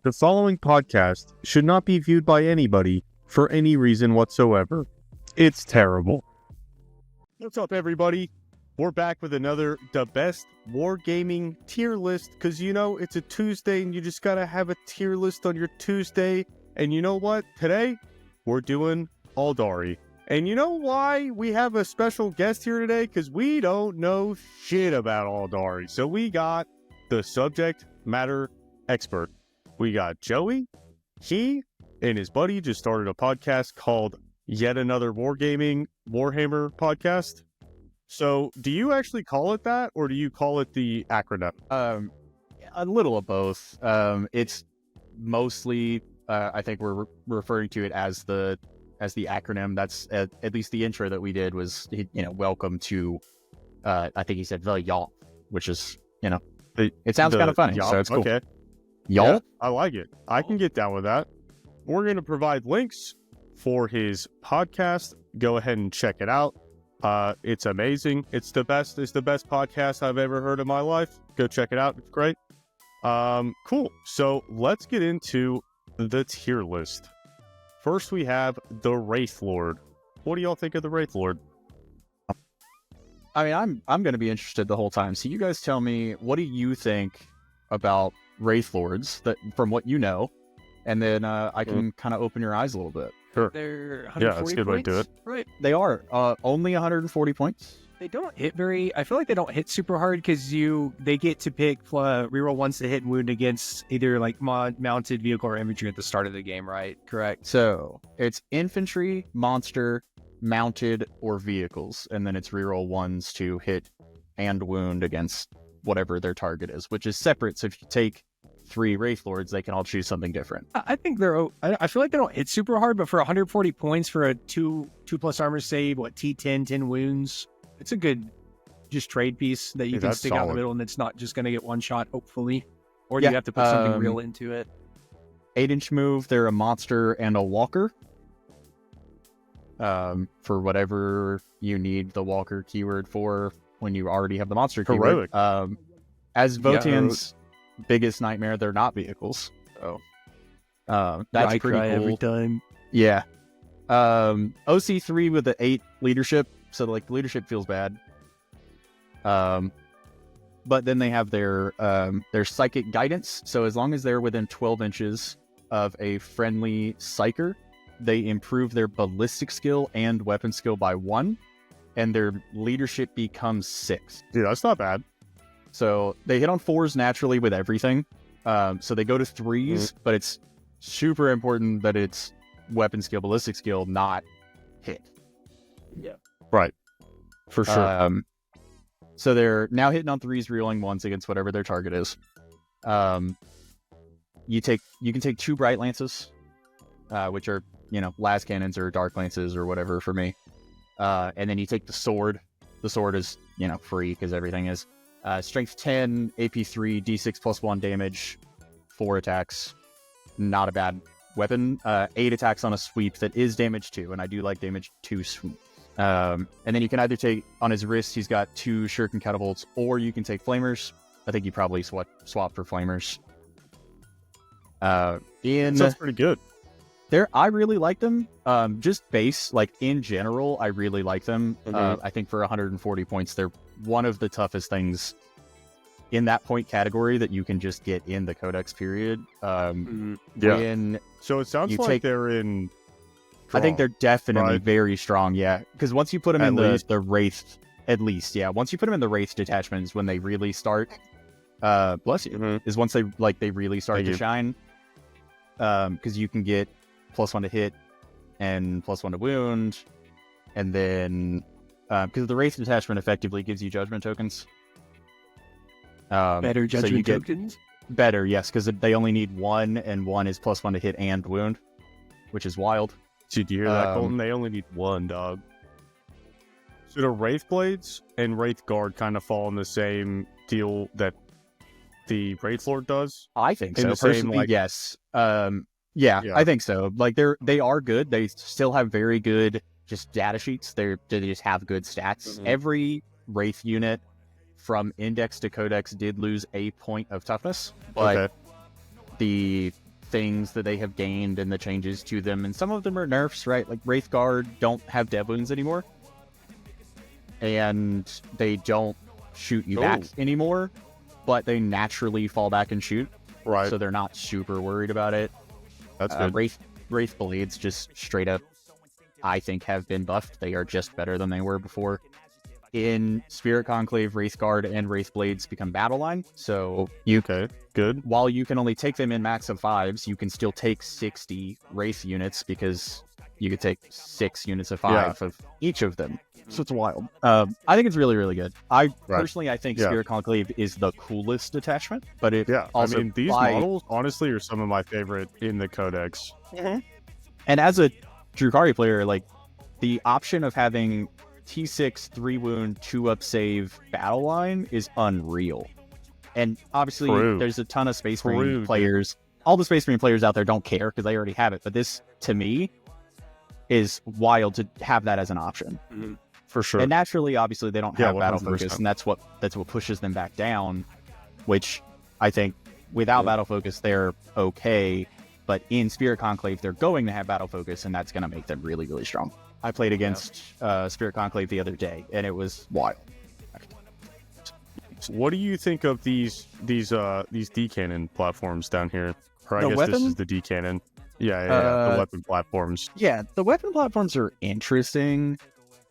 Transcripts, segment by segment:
The following podcast should not be viewed by anybody for any reason whatsoever. It's terrible. What's up, everybody? We're back with another The Best Wargaming tier list, because you know, it's a Tuesday and you just gotta have a tier list on your Tuesday. And you know what? Today, we're doing Aeldari. And you know why we have a special guest here today? Because we don't know shit about Aeldari. So we got the subject matter expert. We got Joey. He and his buddy just started a podcast called Yet Another Wargaming Warhammer Podcast. So do you actually call it that, or do you call it the acronym? A little of both. It's mostly, I think we're referring to it as the acronym. That's at least the intro that we did was, welcome to, I think he said the YAWP, which is, it sounds kind of funny. YAWP, so it's cool. Okay. YAWP? Yeah, I like it. I can get down with that. We're going to provide links for his podcast. Go ahead and check it out. It's amazing. It's the best podcast I've ever heard in my life. Go check it out. It's great. Cool. So let's get into the tier list. First, we have the Wraith Lord. What do y'all think of the Wraith Lord? I mean, I'm going to be interested the whole time. So you guys tell me, what do you think about Wraith Lords, that from what you know, and then I can kind of open your eyes a little bit. Sure. They're 140 Yeah, that's a good way to do it. Right. They are only 140 points. They don't hit I feel like they don't hit super hard because they get to pick reroll ones to hit and wound against either like mounted vehicle or infantry at the start of the game, right? Correct. So it's infantry, monster, mounted, or vehicles, and then it's reroll ones to hit and wound against whatever their target is, which is separate. So if you take 3 Wraith Lords, they can all choose something different. I think I feel like they don't hit super hard, but for 140 points for a 2+ armor save, T10, 10 wounds, it's a good just trade piece that you can stick out in the middle, and it's not just going to get one shot, hopefully. Or you have to put something real into it. 8-inch move, they're a monster and a walker. For whatever you need the walker keyword for when you already have the monster keyword. As Votan's biggest nightmare, they're not vehicles. So that's pretty cool. Every time. Yeah. OC3 with the 8 leadership, so like the leadership feels bad. But then they have their psychic guidance. So as long as they're within 12 inches of a friendly psyker, they improve their ballistic skill and weapon skill by 1, and their leadership becomes 6. Dude, that's not bad. So they hit on 4s naturally with everything. So they go to 3s, but it's super important that it's weapon skill, ballistic skill, not hit. Yeah. Right. For sure. So they're now hitting on 3s, rerolling 1s against whatever their target is. You can take 2 Bright Lances, which are, las cannons or dark lances or whatever for me. And then you take the sword. The sword is, free because everything is. Strength 10, AP 3, D6 plus 1 damage, 4 attacks. Not a bad weapon. 8 attacks on a sweep that is damage 2, and I do like damage 2 sweep. And then you can either take, on his wrist, he's got 2 shuriken catapults, or you can take flamers. I think you probably swap for flamers. Sounds pretty good. I really like them. Just base, like in general, I really like them. I think for 140 points, they're one of the toughest things in that point category that you can just get in the codex period. So it sounds like they're in strong, I think they're definitely right? Very strong, yeah. Because once you put them in the Wraith, at least, yeah. Once you put them in the Wraith detachments, when they really start, bless you, is once they really start to shine. Because you can get +1 to hit and +1 to wound, and then because the Wraith detachment effectively gives you judgment tokens. Better judgment tokens? Better, yes, because they only need 1, and 1 is +1 to hit and wound, which is wild. Did you hear that, Colton? They only need 1, dog. So the Wraith Blades and Wraith Guard kind of fall in the same deal that the Wraith Lord does? I think in so. The same, personally, yes. Yeah, I think so. Like they are good. They still have very good just data sheets. They just have good stats. Every Wraith unit from Index to Codex did lose a point of toughness, but the things that they have gained and the changes to them, and some of them are nerfs, right? Like Wraith Guard don't have dev wounds anymore, and they don't shoot you back anymore, but they naturally fall back and shoot, right? So they're not super worried about it. That's good. Wraith Blades just straight up, I think, have been buffed. They are just better than they were before. In Spirit Conclave, Wraith Guard and Wraith Blades become battle line, so good. While you can only take them in max of 5s, you can still take 60 Wraith units, because you could take 6 units of 5 of each of them. So it's wild. I think it's really, really good. Personally, I think Spirit Conclave is the coolest detachment, but it also, I mean, these models honestly are some of my favorite in the codex. And as a Drukhari player, like, the option of having T6 3 wound 2-up save battle line is unreal. And obviously there's a ton of Space Marine players. All the Space Marine players out there don't care because they already have it, but this, to me, is wild to have that as an option. For sure. And naturally, obviously, they don't have battle 100%. focus, and that's what pushes them back down, which I think without battle focus they're okay, but in Spirit Conclave they're going to have battle focus, and that's going to make them really, really strong. I played against Spirit Conclave the other day, and it was wild. What do you think of these D-cannon platforms down here? Or I guess this is the D-cannon. The weapon platforms. Yeah, the weapon platforms are interesting.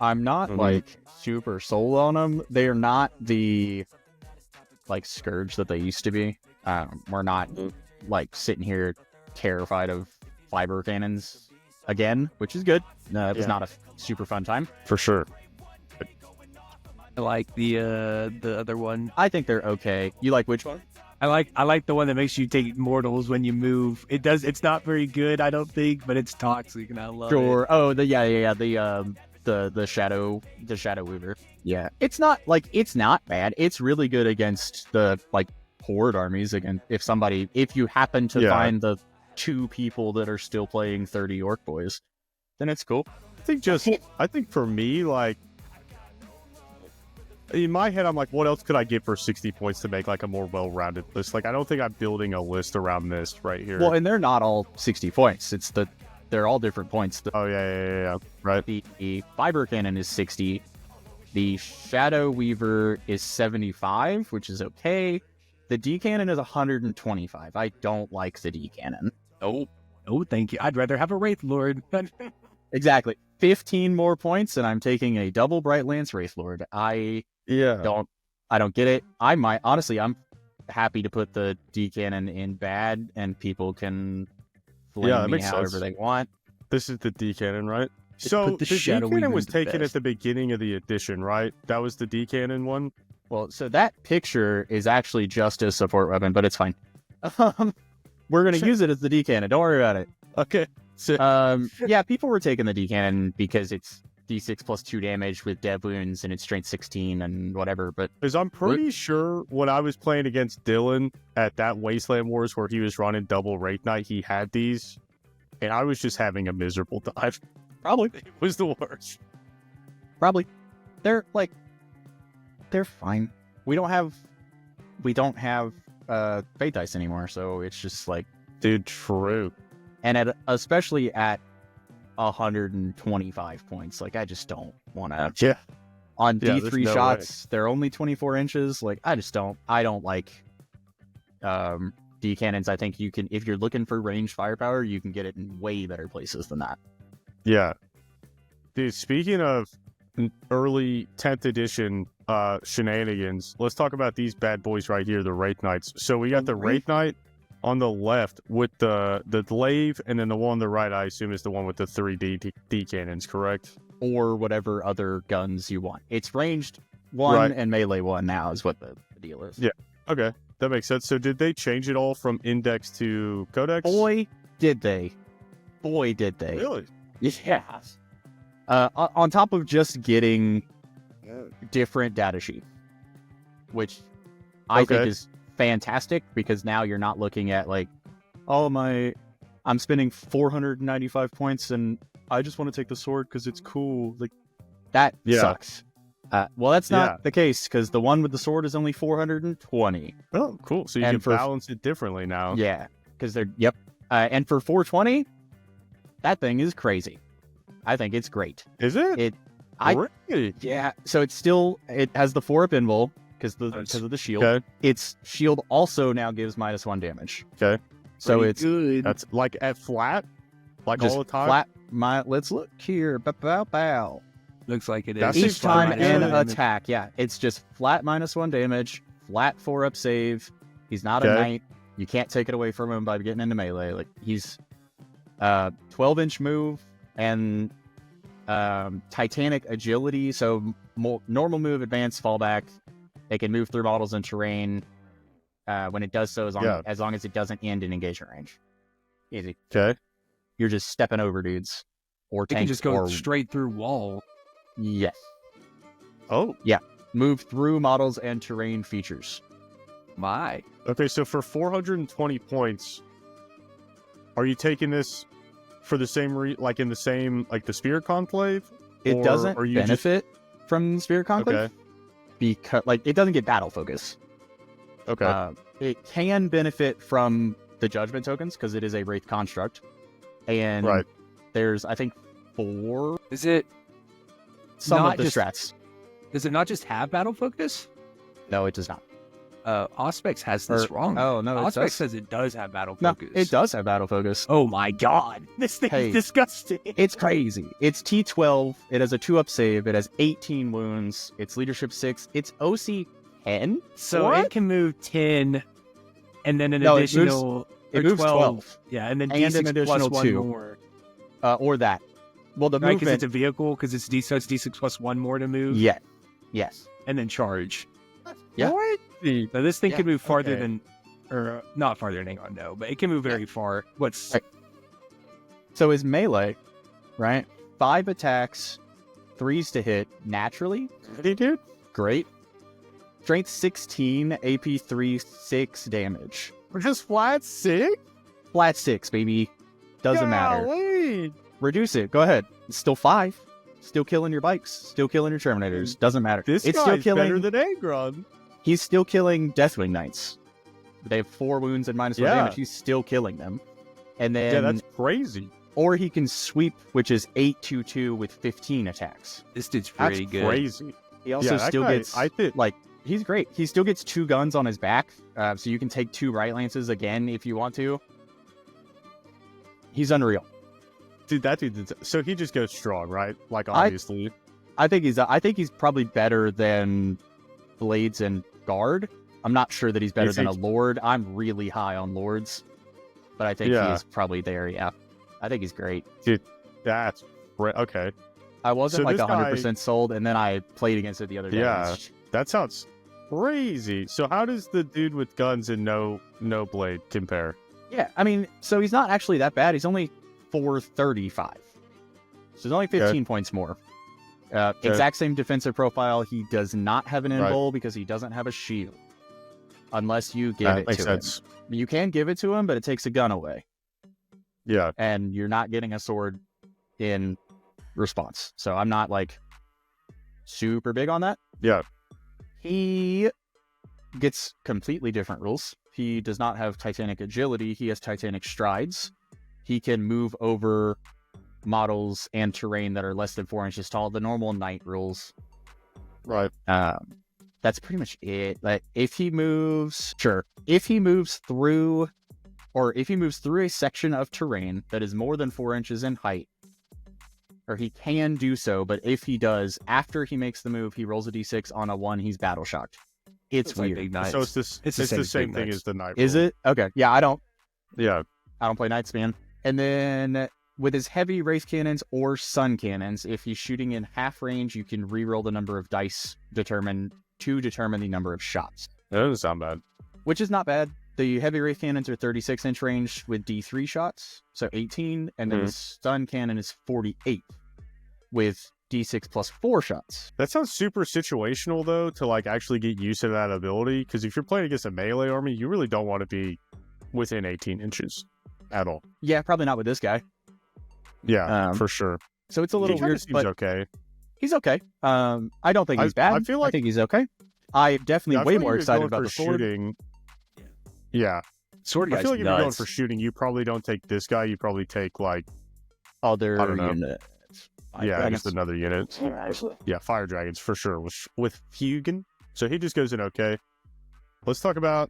I'm not like super sold on them. They are not the like Scourge that they used to be. We're not like sitting here terrified of fiber cannons again, which is good. It was not a super fun time. For sure. I like the other one. I think they're okay. You like which one? I like the one that makes you take mortals when you move. It's not very good, I don't think, but it's toxic, and I love it. Oh, the shadow weaver. Yeah, it's not bad. It's really good against the like horde armies. Again, if you happen to find the 2 people that are still playing 30 orc boys, then it's cool. I think for me, like, in my head, I'm like, what else could I get for 60 points to make like a more well-rounded list? Like, I don't think I'm building a list around this right here. Well, and they're not all 60 points. They're all different points. Right. The fiber cannon is 60. The shadow weaver is 75, which is okay. The D cannon is 125. I don't like the D cannon. Oh, thank you. I'd rather have a Wraith Lord. Exactly. 15 more points, and I'm taking a double Bright Lance Wraith Lord. I don't get it. I'm happy to put the D cannon in bad, and people can flame me however they want. This is the D cannon, right? So the D cannon was taken at the beginning of the edition, right? That was the D cannon one. Well, so that picture is actually just a support weapon, but it's fine. We're gonna use it as the D cannon. Don't worry about it. Okay. People were taking the D cannon because it's D6 plus 2 damage with dev wounds, and it's strength 16 and whatever. But because I'm pretty sure when I was playing against Dylan at that Wasteland Wars where he was running double Wraith Knight, he had these, and I was just having a miserable time. Probably it was the worst. Probably they're fine. We don't have Fate Dice anymore, so it's just like, dude, true. And especially at 125 points, like, I just don't want to. Yeah. On D3 shots, they're only 24 inches. Like, I don't like D cannons. I think you can, if you're looking for ranged firepower, you can get it in way better places than that. Yeah. Dude, speaking of early 10th edition shenanigans, let's talk about these bad boys right here, the Wraith Knights. So we got the Wraith Knight on the left with the glaive, and then the one on the right, I assume, is the one with the 3 D cannons, correct? Or whatever other guns you want. It's ranged 1 and melee 1 now is what the deal is. Yeah. Okay. That makes sense. So did they change it all from index to codex? Boy, did they. Really? Yeah. On top of just getting different data sheet, which I think is fantastic, because now you're not looking at like, I'm spending 495 points and I just want to take the sword because it's cool. Like, that sucks. Well, that's not the case, because the one with the sword is only 420. Oh, cool. So you can balance it differently now. Yeah, because And for 420, that thing is crazy. I think it's great. Is it? Really? Yeah. So it has the 4-up invul because of the shield. Okay. Its shield also now gives -1 damage. Okay. So Pretty it's good. That's like at flat, like just all the time. flat. Let's look here. Bow. Looks like it is. That Each seems time fine. an Yeah. attack. Yeah. It's just flat -1 damage, flat 4-up save. He's not a Okay. knight. You can't take it away from him by getting into melee. Like he's 12-inch move and Titanic agility. So normal move, advance, fallback. They can move through models and terrain when it does so, as long as it doesn't end in engagement range. Easy. Okay. You're just stepping over dudes or It can tanks just go or straight through wall. yes. Oh. Move through models and terrain features. My. Okay. So for 420 points, are you taking this for the same like in the same like the Spear Conclave? It Or doesn't are you benefit from Seer Conclave Okay. because like it doesn't get battle focus. Okay. It can benefit from the judgment tokens because it is a Wraith construct, and Right. there's I think 4 Is it? some Not of the just- strats. Does it not just have battle focus? No, it does not. Auspex has this wrong. Oh no, it Auspex does. says it does have battle No, focus. it does have battle focus. Oh my god, this thing Hey. is disgusting. It's crazy. It's T12. It has a 2-up save. It has 18 wounds. It's leadership 6. It's OC 10. So What? it can move 10, and then an No, it moves- additional. It or moves 12. Yeah, and then And an D6 additional plus 1 2. more. Or that. Well, the Right, because movement. it's a vehicle, because it's D6 plus 1 more to move. Yeah. Yes. And then charge. Yeah. What? So this thing Yeah, can move farther okay. than, or not farther than, hang on, no, but it can move very far. What's Right. So his melee, right? 5 attacks, 3s to hit naturally. Ready, dude? Great. Strength 16, AP 3, 6 damage. We're just flat 6? Flat 6, baby. Doesn't matter. Golly. Reduce it. Go ahead. It's still 5. Still killing your bikes. Still killing your Terminators. Doesn't matter. This it's guy's still killing. better than Agron. He's still killing Deathwing Knights. They have 4 wounds and -1 Yeah. damage. He's still killing them. And then, Yeah, that's crazy. or he can sweep, which is 8/2/2 with 15 attacks. this dude's That's pretty good. crazy. He also that still guy, gets I think, like he's great. He still gets 2 guns on his back, so you can take 2 Right Lances again if you want to. He's unreal. dude, that dude. So he just goes strong, right? Like obviously. I think he's probably better than Blades and Guard. I'm not sure that he's better Is than he- a Lord. I'm really high on Lords, but I think Yeah. he's probably there. Yeah, I think he's great. That's okay. I wasn't So like this 100% sold, and then I played against it the other day. Yeah. It's- That sounds crazy. So how does the dude with guns and no blade compare? Yeah, I mean, so he's not actually that bad. He's only 435. So he's only 15 points more. Exact same defensive profile. He does not have an Right. invul because he doesn't have a shield. Unless you give it makes to sense. him. You can give it to him, but it takes a gun away. Yeah. And you're not getting a sword in response. So I'm not like super big on that. Yeah. He gets completely different rules. He does not have Titanic agility. He has Titanic strides. He can move over models and terrain that are less than 4 inches tall. The normal knight rules. Right. That's pretty much it. Like if he moves through a section of terrain that is more than 4 inches in height, or he can do so, but if he does, after he makes the move, he rolls a d6 on a 1, he's battle shocked. It's like weird. Big Knights. So it's this. It's It's the the same same as Big thing Knights. as the knight. Is rule. it? Okay. Yeah, I don't Yeah. play Knights, man. And then with his heavy Wraith cannons or Sun cannons, if he's shooting in half range, you can re-roll the number of dice to determine the number of shots, That doesn't sound bad. which is not bad. The heavy Wraith cannons are 36-inch range with D3 shots, so 18, and then the Stun cannon is 48 with D6 plus 4 shots. That sounds super situational though, to like actually get used to that ability. Because if you're playing against a melee army, you really don't want to be within 18 inches at all. Yeah, probably not with this guy. Yeah, Um, for sure. So it's a little He kinda weird, seems but okay. he's okay. I don't think he's bad. I feel like- think he's okay. I'm definitely Yeah, I way feel like more you're excited going about for the sword. shooting. Yeah. Sword guy's I feel like if you're going nuts. for shooting, you probably don't take this guy. You probably take like Other I don't know. unit. just another unit. Yeah, fire dragons for sure with Hugin. So he just goes in okay. Let's talk about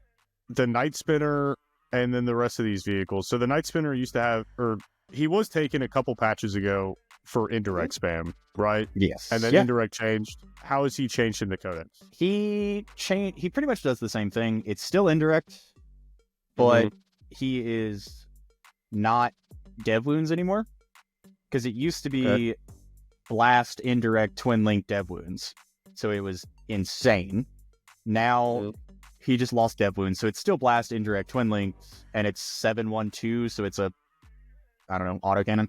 the Night Spinner and then the rest of these vehicles. So the Night Spinner used to have, or he was taken a couple patches ago for indirect spam, right? Yes. And then indirect changed. How has he changed in the codex? He pretty much does the same thing. It's still indirect, but he is not dev wounds anymore. Because it used to be blast, indirect, twin link dev wounds. So it was insane. Now he just lost dev wounds. So it's still blast, indirect, twin link, and it's 7/1/2. So it's a, I don't know, autocannon.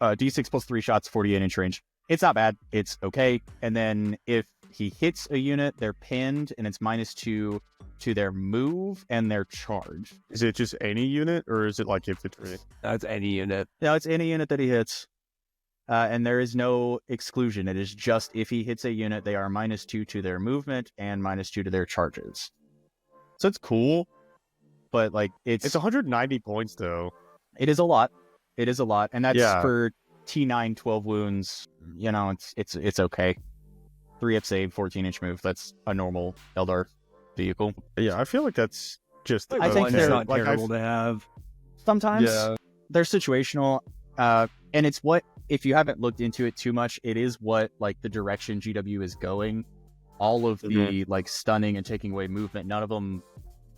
D6 plus 3 shots, 48-inch range. It's not bad. It's okay. And then if he hits a unit, they're pinned, and it's -2 to their move and their charge. Is it just any unit, or is it like infantry? That's any unit. No, it's any unit that he hits. And there is no exclusion. It is just if he hits a unit, they are -2 to their movement and -2 to their charges. So it's cool, but like it's 190 points though. It is a lot. It is a lot, and that's Yeah. for T9 12 wounds. You know, it's okay. 3F save, 14-inch move. That's a normal Eldar vehicle. Yeah, I feel like that's just. I think it's they're not like terrible to have. Sometimes Yeah. they're situational, and it's what, if you haven't looked into it too much, it is what like the direction GW is going. All of the like stunning and taking away movement, none of them,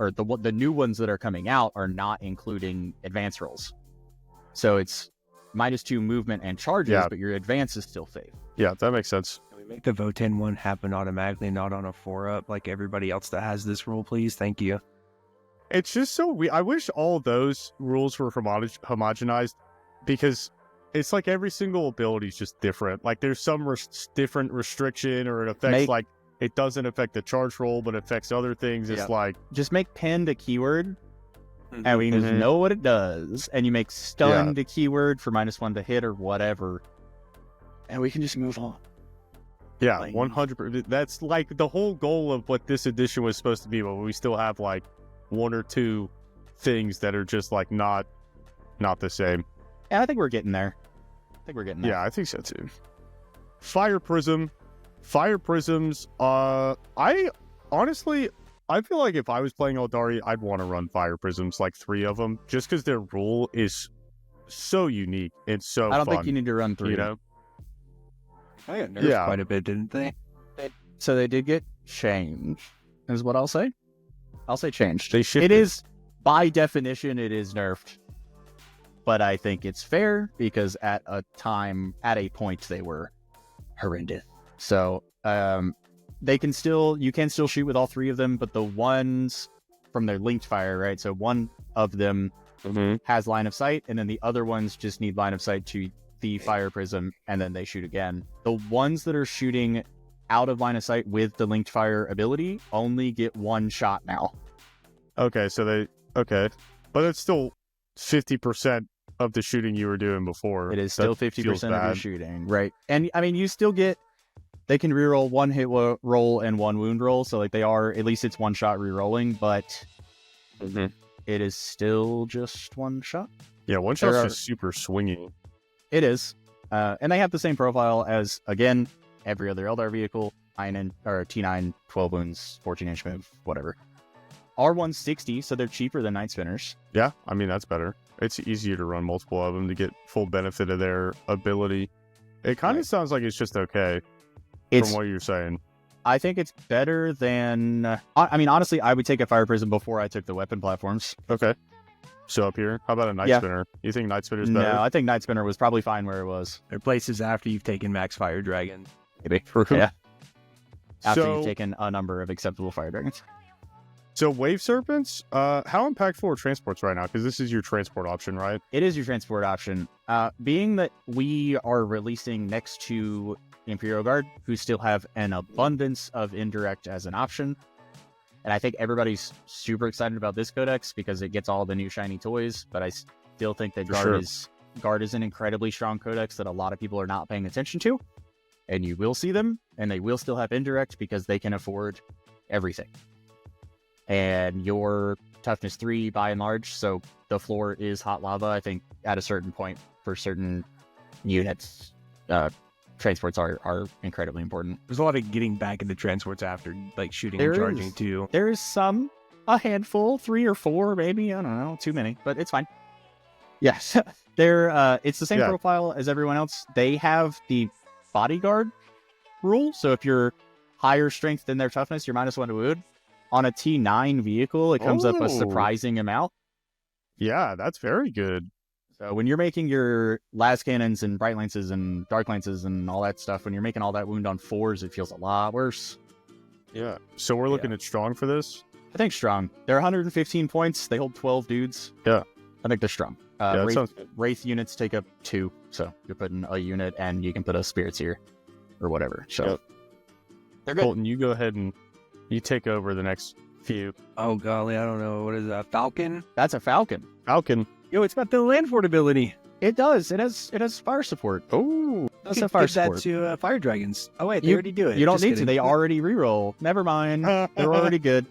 or the new ones that are coming out are not including advance rolls. So it's -2 movement and charges, but your advance is still safe. Yeah, that makes sense. Can we make the Voten one happen automatically, not on a 4-up like everybody else that has this rule, please? Thank you. It's just so I wish all those rules were homogenized, because it's like every single ability is just different. Like there's some different restriction, or it affects like it doesn't affect the charge roll, but it affects other things. It's like just make pinned a keyword, and we just know what it does. And you make stunned a keyword for -1 to hit or whatever, and we can just move on. Yeah, Like- 100%. That's like the whole goal of what this edition was supposed to be, but we still have like one or two things that are just like not the same. And I think we're getting there. Yeah, I think so too. Fire Prisms. I honestly, I feel like if I was playing Aeldari, I'd want to run Fire Prisms, like 3 of them, just because their rule is so unique and so I don't fun, think you need to run 3. you know? I got nerfed quite a bit, didn't they? So they did get changed, is what I'll say. I'll say changed. They shifted. It is, by definition, it is nerfed. But I think it's fair because at a point, they were horrendous. So you can still shoot with all 3 of them, but the ones from their linked fire, right? So one of them has line of sight, and then the other ones just need line of sight to the fire prism, and then they shoot again. The ones that are shooting out of line of sight with the linked fire ability only get 1 shot now. Okay, but it's still 50% of the shooting you were doing before. It is still 50% of your shooting, right? And I mean, you still get, they can reroll 1 hit roll and 1 wound roll, so like they are, at least it's 1 shot rerolling, but it is still just 1 shot. Yeah, 1 shot's just super swingy. It is, and they have the same profile as, again, every other Eldar vehicle. T9, 12 wounds, 14-inch move, whatever. R160, so they're cheaper than Night Spinners. Yeah, I mean, that's better. It's easier to run multiple of them to get full benefit of their ability. It kind of sounds like it's just okay from what you're saying. I think it's better than... I mean, honestly, I would take a Fire Prism before I took the weapon platforms. Okay. So up here, how about a Night Spinner? You think Night Spinner's better? No, I think Night Spinner was probably fine where it was. Their places after you've taken Max Fire Dragon. Maybe. Yeah. After you've taken a number of acceptable Fire Dragons. So Wave Serpents, how impactful are transports right now? Because this is your transport option, right? It is your transport option. Being that we are releasing next to Imperial Guard, who still have an abundance of indirect as an option. And I think everybody's super excited about this codex because it gets all the new shiny toys. But I still think that Guard is an incredibly strong codex that a lot of people are not paying attention to. And you will see them, and they will still have indirect because they can afford everything. and your toughness 3 by and large, so the floor is hot lava. I think at a certain point for certain units, transports are incredibly important. There's a lot of getting back into transports after like shooting and charging too. There is a handful, 3 or 4 maybe, I don't know, too many, but it's fine. Yes, it's the same profile as everyone else. They have the bodyguard rule, so if you're higher strength than their toughness, you're -1 to wound. On a T9 vehicle, it comes up a surprising amount. Yeah, that's very good. So when you're making your las cannons and bright lances and dark lances and all that stuff, when you're making all that wound on 4s, it feels a lot worse. Yeah. So we're looking at strong for this? I think strong. They're 115 points. They hold 12 dudes. Yeah. I think they're strong. That sounds good. Wraith units take up 2. So you're putting a unit and you can put a Spirit Seer or whatever. So they're good. Colton, you go ahead and you take over the next few. Oh, golly. I don't know. What is that? Falcon? That's a Falcon. Falcon. Yo, it's got the land fort ability. It does. It has fire support. Oh, That's a fire support. That to fire dragons. Oh wait, they already do it. You don't Just need kidding. to. They already reroll. Never mind. They're already good.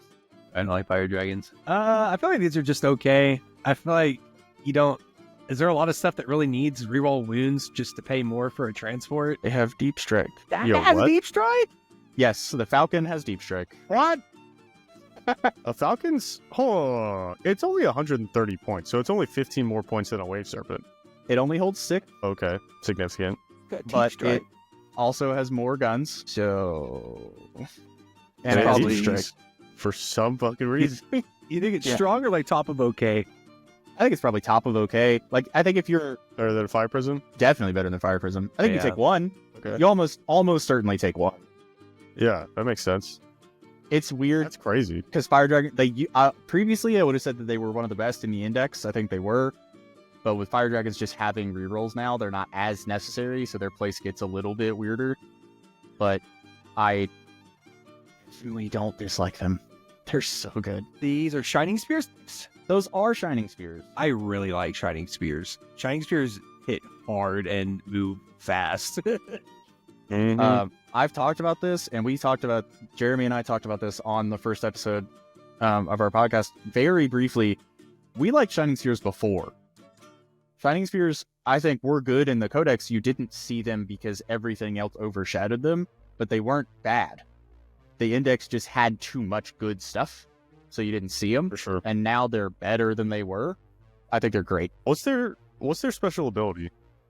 I don't like fire dragons. I feel like these are just okay. I feel like you don't. Is there a lot of stuff that really needs reroll wounds just to pay more for a transport? They have deep strike. That Yo, has what? deep strike. Yes, so the Falcon has deep strike. What? A Falcon's, it's only 130 points, so it's only 15 more points than a Wave Serpent. It only holds 6, Okay, significant. Got deep but strike. it also has more guns. So, And it has probably- deep strike. For some fucking reason. You think it's Yeah. strong or like top of okay? I think it's probably top of okay. Like, I think if you're Better than a Fire Prism? definitely better than Fire Prism, I think you Yeah. take 1. Okay. You almost certainly take 1. Yeah, that makes sense. It's weird That's crazy. because Fire Dragon. Previously I would have said that they were one of the best in the index. I think they were, but with Fire Dragons just having rerolls now, they're not as necessary, so their place gets a little bit weirder. But I really don't dislike them. They're so good. These are Shining Spears. Those are Shining Spears. I really like Shining Spears. Shining Spears hit hard and move fast. Mhm. I've talked about this, and Jeremy and I talked about this on the first episode of our podcast very briefly. We liked Shining Spears before. Shining Spears, I think, were good in the codex. You didn't see them because everything else overshadowed them, but they weren't bad. The index just had too much good stuff, so you didn't see them. For sure. And now they're better than they were. I think they're great. What's their special ability?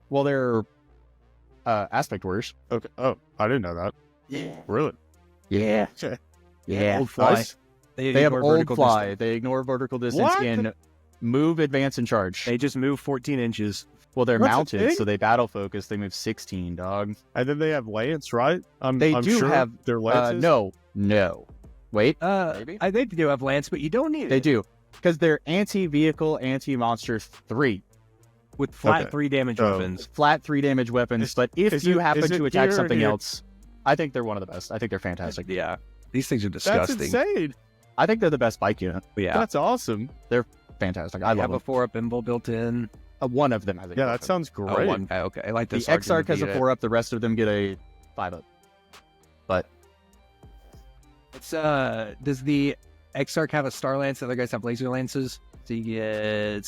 Well, they're aspect warriors. Okay. Oh, I didn't know that. Yeah. Really? Yeah. Okay. Yeah. Old fly. Nice. They have ignore old vertical fly. distance. They ignore vertical distance What? in move, advance, and charge. They just move 14 inches. Well, they're That's a mounted, thing? so they battle focus. They move 16, dog. And then they have Lance, right? I'm They I'm do sure have their Lances. No. Wait, I think they do have lance, but you don't need they it. do. Because they're anti-vehicle, anti-monster 3. With flat Okay. 3 damage Oh. weapons. Flat 3 damage weapons, Is- but if is you it- happen is it to attack here or something here? else, I think they're one of the best. I think they're fantastic. Yeah. These things are That's disgusting. insane. I think they're the best bike unit. Yeah. That's awesome. Fantastic. I I love have them. a 4-up Imble built in. One of them has a Yeah, that weapon. sounds Oh, great. one guy. Okay. I like The this. Exarch has a 4-up. The rest of them get a 5-up. But It's does the Exarch have a Star Lance? The other guys have Laser Lances. So you get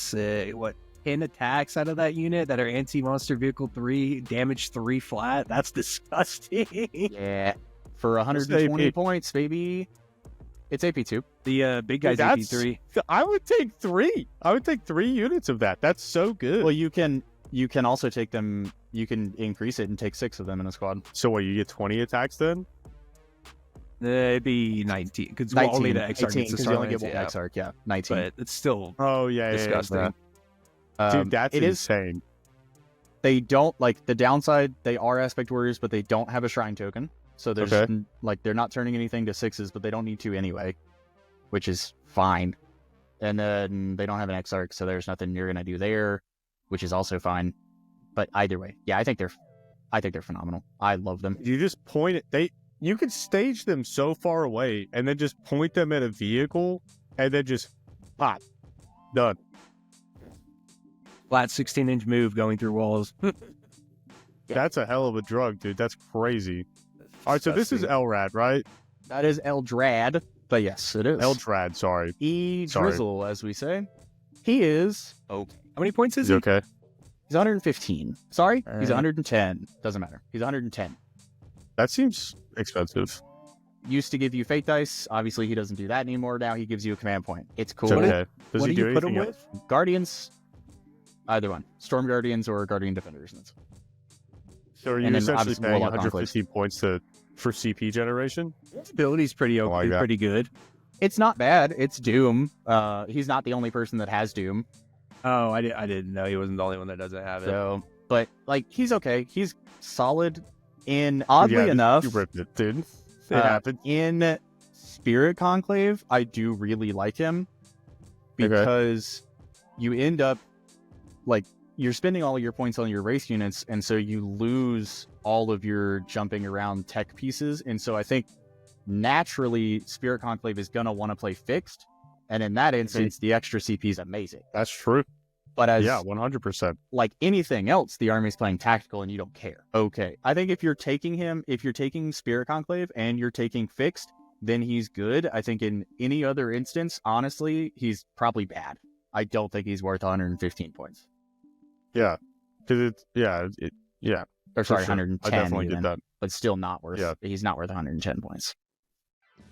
10 attacks out of that unit that are anti-monster vehicle 3, damage 3 flat. That's disgusting. yeah, for 120 points, baby. It's AP2. The big guy's Dude, AP3. I would take 3. I would take 3 units of that. That's so good. Well, you can also take them. You can increase it and take 6 of them in a squad. So what? You get 20 attacks then? It'd be 19 because 19, only the Exarch 18, gets the 'cause Star you only Lance. get one Yeah, Exarch. Yeah, 19. but it's still Oh yeah, disgusting. Dude, that's it is. insane. They don't like the downside. They are aspect warriors, but they don't have a shrine token. So there's Okay. like they're not turning anything to 6s, but they don't need to anyway, which is fine. And then they don't have an Exarch, so there's nothing you're gonna do there, which is also fine. But either way, yeah, I think they're phenomenal. I love them. You just point it. You could stage them so far away and then just point them at a vehicle and then just pop. Done. flat 16-inch move going through walls. That's a hell of a drug, dude. That's crazy. All right, so this is Disgusting. Elrad, right? That is Eldrad. But yes, it is. Eldrad, sorry. Drizzle, as we say. He is okay. How many points is Is he he? okay? He's 115. Sorry, All he's right. 110. Doesn't matter. He's 110. That seems expensive. Used to give you fate dice. Obviously, he doesn't do that anymore. Now he gives you a command point. It's cool. It's okay. Does What he do do you put him anything with? else? Guardians, either one. Storm Guardians or Guardian Defenders. So are you And then essentially obviously paying Warlock 115 points for CP generation? His ability's pretty Oh my okay, God. pretty good. It's not bad. It's Doom. He's not the only person that has Doom. Oh, I didn't know he wasn't the only one that doesn't have it. So, but like, he's okay. He's solid. Oddly Yeah, enough, you ripped it, dude. It happened. in Spirit Conclave, I do really like him because you end up like you're spending all of your points on your race units, and so you lose all of your jumping around tech pieces. And so I think naturally Spirit Conclave is gonna want to play fixed, and in that instance, the extra CP is amazing. That's true. But as Yeah, 100%. like anything else, the army's playing tactical and you don't care. Okay. I think if you're taking Spirit Conclave and you're taking fixed, then he's good. I think in any other instance, honestly, he's probably bad. I don't think he's worth 115 points. Yeah. Because Or sorry, sure. 110 I definitely even, did that. but still not worth. Yeah. He's not worth 110 points.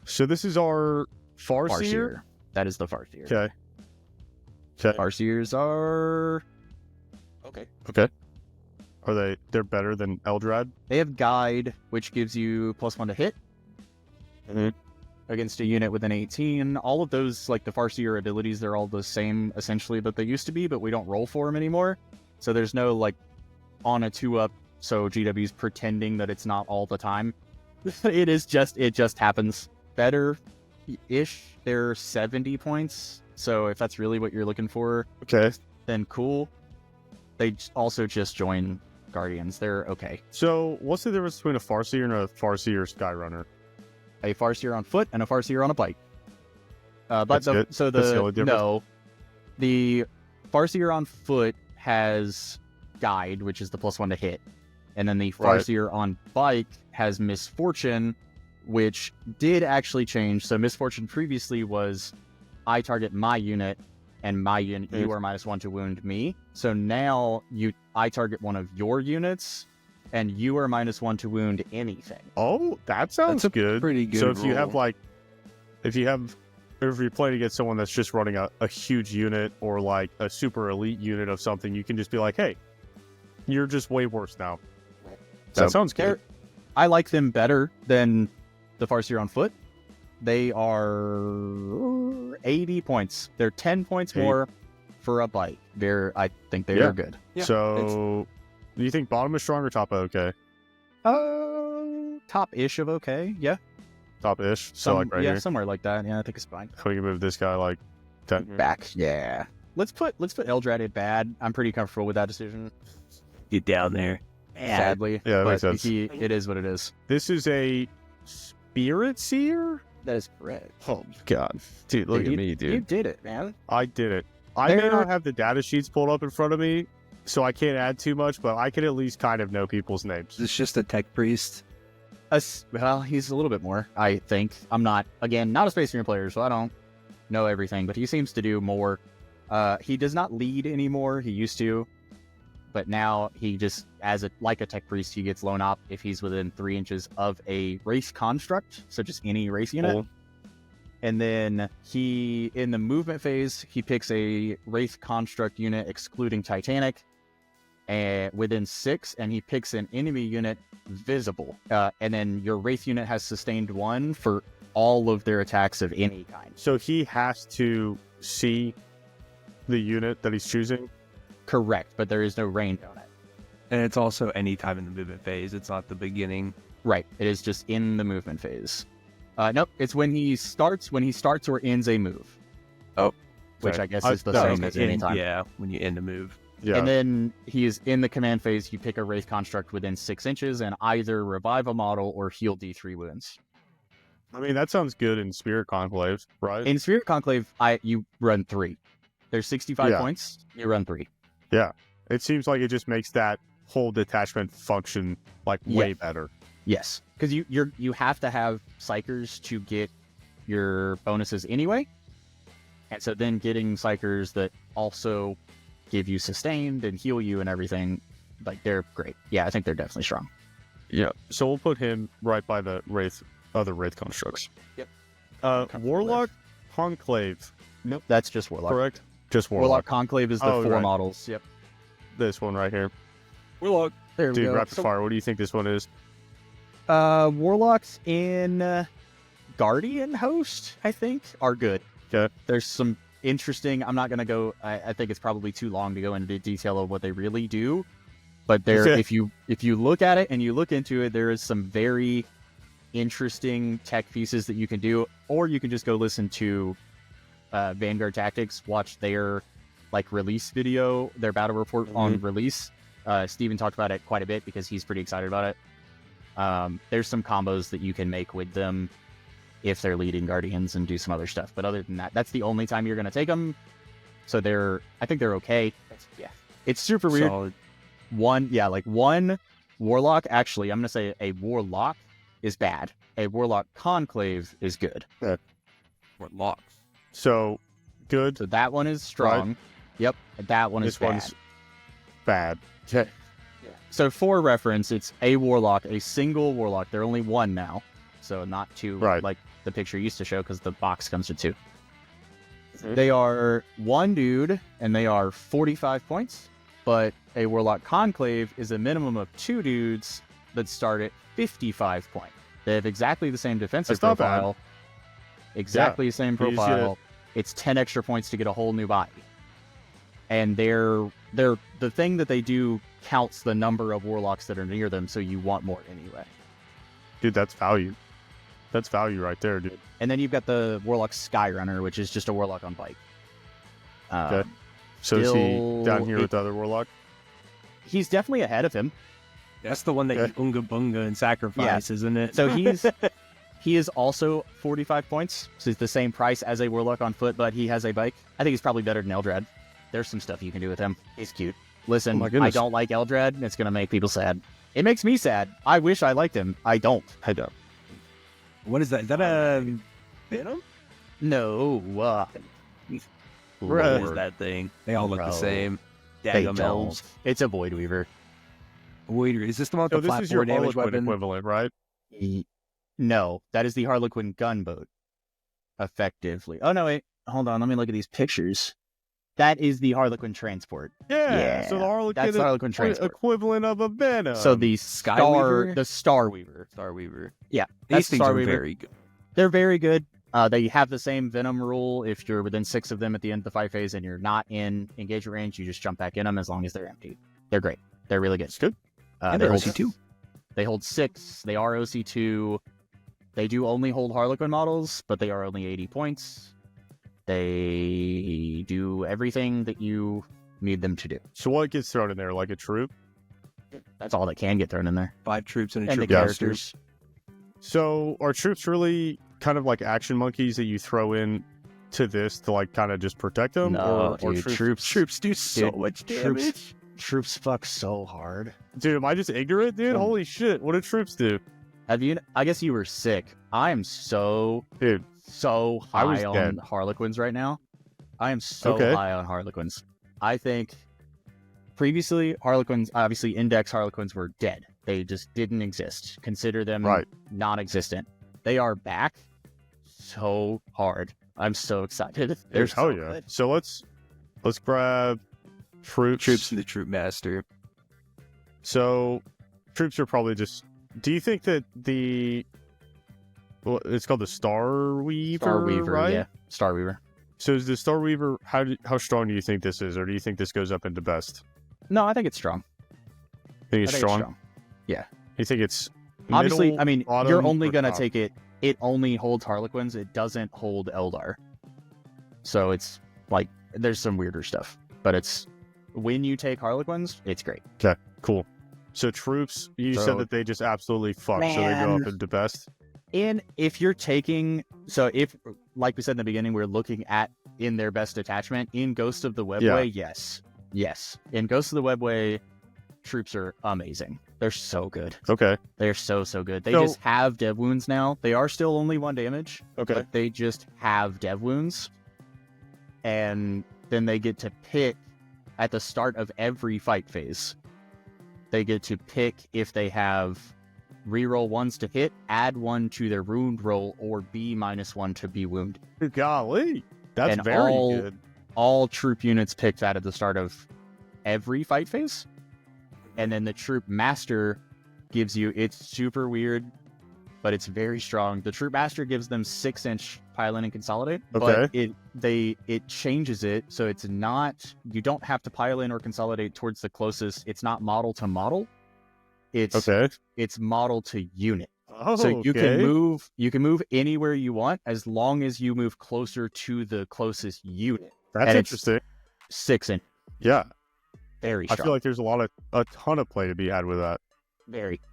So this is our Farseer? Farseer. That is the Farseer. Okay. Okay. Farseers are okay. Okay. They're better than Eldrad? They have Guide, which gives you +1 to hit Mm-hmm. against a unit with an 18. All of those, like the Farseer abilities, they're all the same essentially that they used to be, but we don't roll for them anymore. So there's no like on a 2-up, so GW's pretending that it's not all the time. It just happens. Better-ish, they're 70 points. So if that's really what you're looking for, Okay. then cool. They also just join Guardians. They're okay. So what's the difference between a Farseer and a Farseer Skyrunner? A Farseer on foot and a Farseer on a bike. But That's the it? so That's the the only difference? no, the Farseer on foot has Guide, which is the +1 to hit, and then the Right. Farseer on bike has Misfortune, which did actually change. So Misfortune previously was I target my unit, and my unit you are -1 to wound me. So now I target one of your units, and you are -1 to wound anything. Oh, that sounds That's a good. pretty good So if you rule. have if you're playing against someone that's just running a huge unit or like a super elite unit of something, you can just be like, hey, you're just way worse now. That sounds good. I like them better than the Farseer on foot. They are 80 points. They're 10 points more for a bike. I think they Yeah. are good. Yeah, So do you think bottom is strong or top okay? Top-ish of okay. Yeah. Top-ish. So like right here. Somewhere like that. Yeah, I think it's fine. We can move this guy like 10. Back. Yeah. Let's put Eldrad at bad. I'm pretty comfortable with that decision. Get down there. Sadly. Yeah, that but makes sense. It is what it is. This is a Spirit Seer? That is correct. Oh my god. Dude, look at me, You dude. did it, man. I did it. I may They're- not have the data sheets pulled up in front of me, so I can't add too much, but I can at least kind of know people's names. Is this just a tech priest? Well, he's a little bit more, I think. I'm not a Space Marine player, so I don't know everything, but he seems to do more. He does not lead anymore. He used to, but now he just, like a tech priest, he gets lone op if he's within 3 inches of a race construct, so just any race unit. Cool. And then in the movement phase, he picks a Wraith construct unit excluding Titanic, within 6, and he picks an enemy unit visible. And then your Wraith unit has sustained 1 for all of their attacks of any kind. So he has to see the unit that he's choosing? Correct, but there is no range on it. And it's also any time in the movement phase. It's not the beginning. Right, it is just in the movement phase. Nope, it's when he starts or ends a move. Oh. Which Okay. I guess is the same as any time. Yeah, when you end a move. Yeah. And then he is in the command phase. You pick a Wraith construct within 6 inches and either revive a model or heal D3 wounds. I mean, that sounds good in Spirit Conclave, right? In Spirit Conclave, you run 3. There's 65 Yeah. points. You run 3. It seems like it just makes that whole detachment function like way better. Yes, because you have to have psychers to get your bonuses anyway. And so then getting Psychers that also give you sustained and heal you and everything, like, they're great. Yeah, I think they're definitely strong. Yeah, so we'll put him right by the other Wraith constructs. Yep. Warlock Conclave. Nope, that's just Warlock. Correct? Just Warlock Warlock. Conclave is the 4 right. models. Yep. This one right here. Warlock. There we Dude, go. rapid fire. What do you think this one is? Warlocks in Guardian Host, I think, are good. Okay. There's some interesting. I'm not gonna go. I think it's probably too long to go into detail of what they really do. But there, Okay. if you look at it and you look into it, there is some very interesting tech pieces that you can do, or you can just go listen to Vanguard Tactics, watch their release video, their battle report on release. Steven talked about it quite a bit because he's pretty excited about it. There's some combos that you can make with them if they're leading Guardians and do some other stuff. But other than that, that's the only time you're going to take them. So I think they're okay. It's super weird. Solid. One Warlock, actually, I'm going to say a Warlock is bad. A Warlock Conclave is good. Warlock. So, good. So that one is strong. Right. Yep. That one is This one's bad. Okay. So for reference, it's a Warlock, a single Warlock. They're only one now. So not two like the picture used to show, because the box comes with 2. They are one dude, and they are 45 points. But a Warlock Conclave is a minimum of 2 dudes that start at 55 points. They have exactly the same defensive That's not bad. profile. Exactly the same You just get profile. It's 10 extra points to get a whole new body. And they're the thing that they do counts the number of Warlocks that are near them, so you want more anyway. Dude, that's value. That's value right there, dude. And then you've got the Warlock Skyrunner, which is just a Warlock on bike. Okay. So is he down here with the other Warlock? He's definitely ahead of him. That's the one that you unga bunga and sacrifice, isn't it? So he is also 45 points. So he's the same price as a Warlock on foot, but he has a bike. I think he's probably better than Eldrad. There's some stuff you can do with him. He's cute. Listen, I don't like Eldrad, and it's going to make people sad. It makes me sad. I wish I liked him. I don't. What is that? Is that a Venom? No. What is that thing? They all look the same. They Daggum don't. elves. It's a Void Weaver. Wait, is this the one with So the this flat is your 4 damage Harlequin weapon? equivalent, right? No, that is the Harlequin gunboat. Effectively. Oh, no, wait. Hold on. Let me look at these pictures. That is the Harlequin transport. Yeah. So the Harlequin, that's the Harlequin transport. Equivalent of a Venom. So the Skyweaver? the Starweaver. Starweaver. Yeah, These that's things are Starweaver. very good. They're very good. They have the same Venom rule. If you're within 6 of them at the end of the fight phase and you're not in engagement range, you just jump back in them as long as they're empty. They're great. They're really good. It's good. And they're OC2. They hold 6. They are OC2. They do only hold Harlequin models, but they are only 80 points. They do everything that you need them to do. So what gets thrown in there? Like a troop? That's all that can get thrown in there. 5 troops and a And the troop. characters. So are troops really kind of like action monkeys that you throw in to this to like kind of just protect them? No, or dude, troops? Troops do so much damage. Troops fuck so hard. Dude, am I just ignorant, dude? Holy shit. What do troops do? I guess you were sick. I am so I was high on dead. Harlequins right now. I am so Okay. high on Harlequins. I think previously Harlequins, obviously index Harlequins, were dead. They just didn't exist. Consider them non-existent. They are back so hard. I'm so excited. They're Hell so yeah. good. So let's grab troops. Troops and the troop master. So troops are probably just. Do you think that it's called the Starweaver, right? Yeah, Starweaver. So is the Starweaver, how strong do you think this is, or do you think this goes up into best? No, I think it's strong. Think it's strong? Yeah. You think it's Obviously, middle, I mean, bottom, you're only or going to top? take it. It only holds Harlequins. It doesn't hold Eldar. So it's like, there's some weirder stuff. But it's, when you take Harlequins, it's great. Okay, cool. So troops, you said that they just absolutely fuck, so they go up into best? And if you're taking, so if, like we said in the beginning, we're looking at in their best detachment, in Ghost of the Webway, yes. Yes. In Ghost of the Webway, troops are amazing. They're so good. Okay. They're so good. They just have dev wounds now. They are still only 1 damage. Okay. But they just have dev wounds. And then they get to pick at the start of every fight phase. They get to pick if they have reroll 1s to hit, add 1 to their wound roll, or be -1 to be wounded. Golly. That's and very good. All troop units picked at the start of every fight phase. And then the troop master gives you, it's super weird, but it's very strong. The troop master gives them 6-inch pile-in and consolidate. Okay. But it changes it, so it's not, you don't have to pile in or consolidate towards the closest. It's not model to model. It's model to unit. Oh, so you can move anywhere you want as long as you move closer to the closest unit. That's interesting. 6-inch. Yeah. Very strong. I feel like there's a ton of play to be had with that.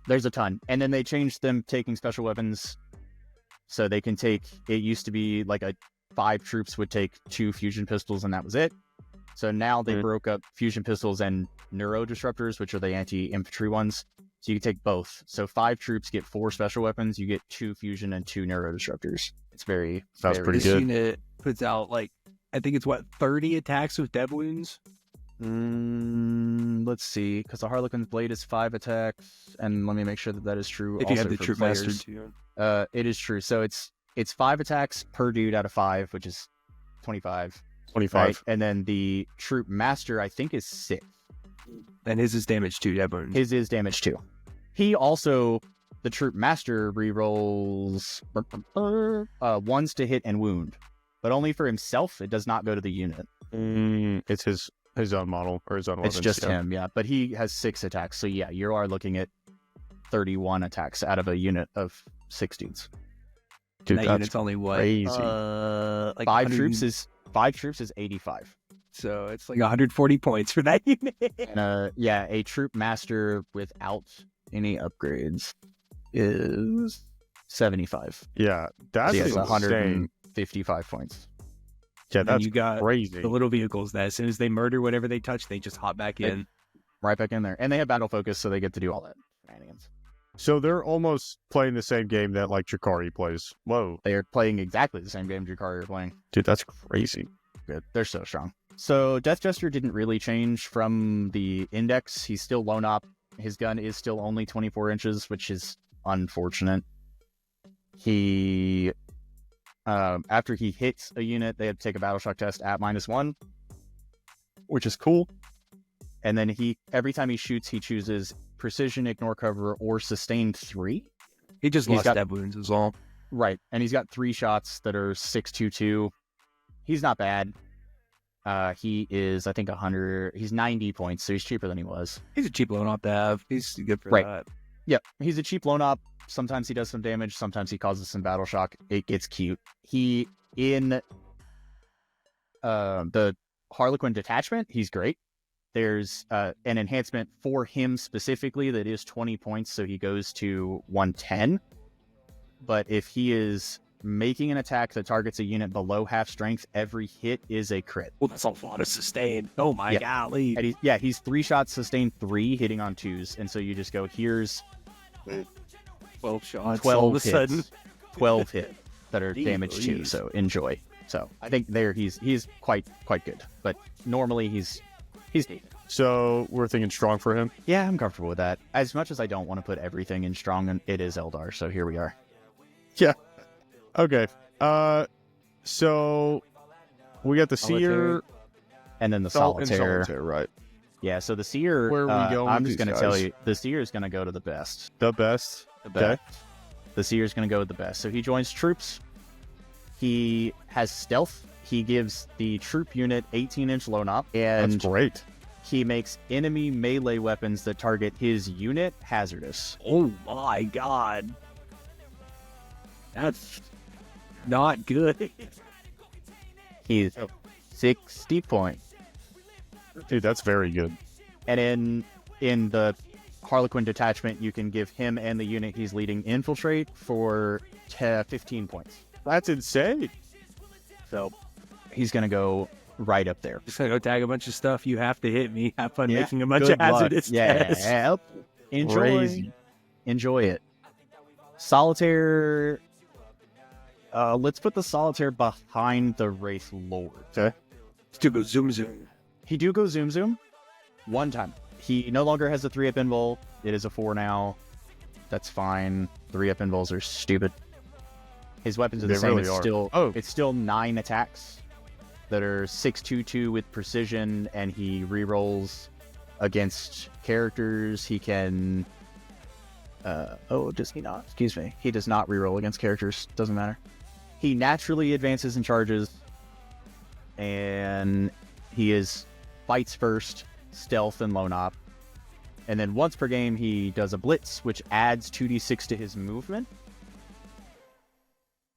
There's a ton. And then they changed them taking special weapons. So they can take, it used to be like 5 troops would take 2 fusion pistols and that was it. So now they broke up fusion pistols and neuro disruptors, which are the anti-infantry ones. So you can take both. So 5 troops get 4 special weapons. You get 2 fusion and 2 neuro disruptors. It's pretty good. This unit puts out I think it's 30 attacks with dev wounds. Let's see, because the Harlequin's blade is 5 attacks, and let me make sure that is true. If you have the troop master too. It is true. So it's 5 attacks per dude out of 5, which is 25. 25. Right? And then the troop master, I think, is 6. And his is damage 2, dev wounds. His is damage 2. He also, the troop master, rerolls 1s to hit and wound, but only for himself. It does not go to the unit. It's his own model or his own weapons. It's just him, yeah. But he has 6 attacks, so yeah, you are looking at 31 attacks out of a unit of 6 dudes. Dude, that that's unit's only what? Crazy. 5 troops is 85. So it's 140 points for that unit. And a troop master without any upgrades is 75. Yeah, that's so insane. 155 points. Yeah, that's you got crazy. The little vehicles that as soon as they murder whatever they touch, they just hop back in. Right back in there. And they have battle focus, so they get to do all that shenanigans. So they're almost playing the same game that Drukhari plays. Whoa. They are playing exactly the same game Drukhari are playing. Dude, that's crazy. Good. They're so strong. So Death Jester didn't really change from the index. He's still lone op. His gun is still only 24 inches, which is unfortunate. He... after he hits a unit, they have to take a battle shock test at -1, which is cool. And then every time he shoots, he chooses precision, ignore cover, or sustained 3. He just lost dev wounds is all. Right. And he's got 3 shots that are 622. He's not bad. He is, I think, 100. He's 90 points, so he's cheaper than he was. He's a cheap loan op to have. He's good for that. Yep. He's a cheap loan op. Sometimes he does some damage. Sometimes he causes some battle shock. It gets cute. He, in the Harlequin Detachment, he's great. There's an enhancement for him specifically that is 20 points, so he goes to 110. But if he is making an attack that targets a unit below half strength, every hit is a crit. Well, that's a lot of sustain. Oh my golly. And he's 3 shots, sustained 3, hitting on 2s. And so you just go, here's 12 shots. 12 all of a hits, sudden. 12 hits that are damage 2. So enjoy. So I think he's quite good. But normally he's decent. So we're thinking strong for him? Yeah, I'm comfortable with that. As much as I don't want to put everything in strong, and it is Eldar, so here we are. Yeah. Okay. So we got the Seer and then the Solitaire. Right. Yeah, so the Seer, where are we going? I'm just going to tell you, the Seer is going to go to the best. The best? Okay. The Seer is going to go with the best. So he joins troops. He has stealth. He gives the troop unit 18-inch lone op. And that's great. He makes enemy melee weapons that target his unit hazardous. Oh my god. That's not good. He's 60 points. Dude, that's very good. And in the Harlequin Detachment, you can give him and the unit he's leading infiltrate for 15 points. That's insane. So he's going to go right up there. Just gonna go tag a bunch of stuff. You have to hit me. Have fun Yeah. making a bunch Good of hazardous luck. tests. Yeah. Crazy. Enjoy it. Solitaire. Let's put the Solitaire behind the Wraith Lord. Okay. Still go zoom zoom. He do go zoom zoom one time. He no longer has a 3-up invul. It is a 4 now. That's fine. 3-up invuls are stupid. His weapons are the They same. really It's are. still Oh. it's still 9 attacks that are 6/2/2 with precision, and he rerolls against characters. He can does he not? Excuse me. He does not reroll against characters. Doesn't matter. He naturally advances and charges, and he is fights first, stealth, and lone op. And then once per game, he does a blitz, which adds 2d6 to his movement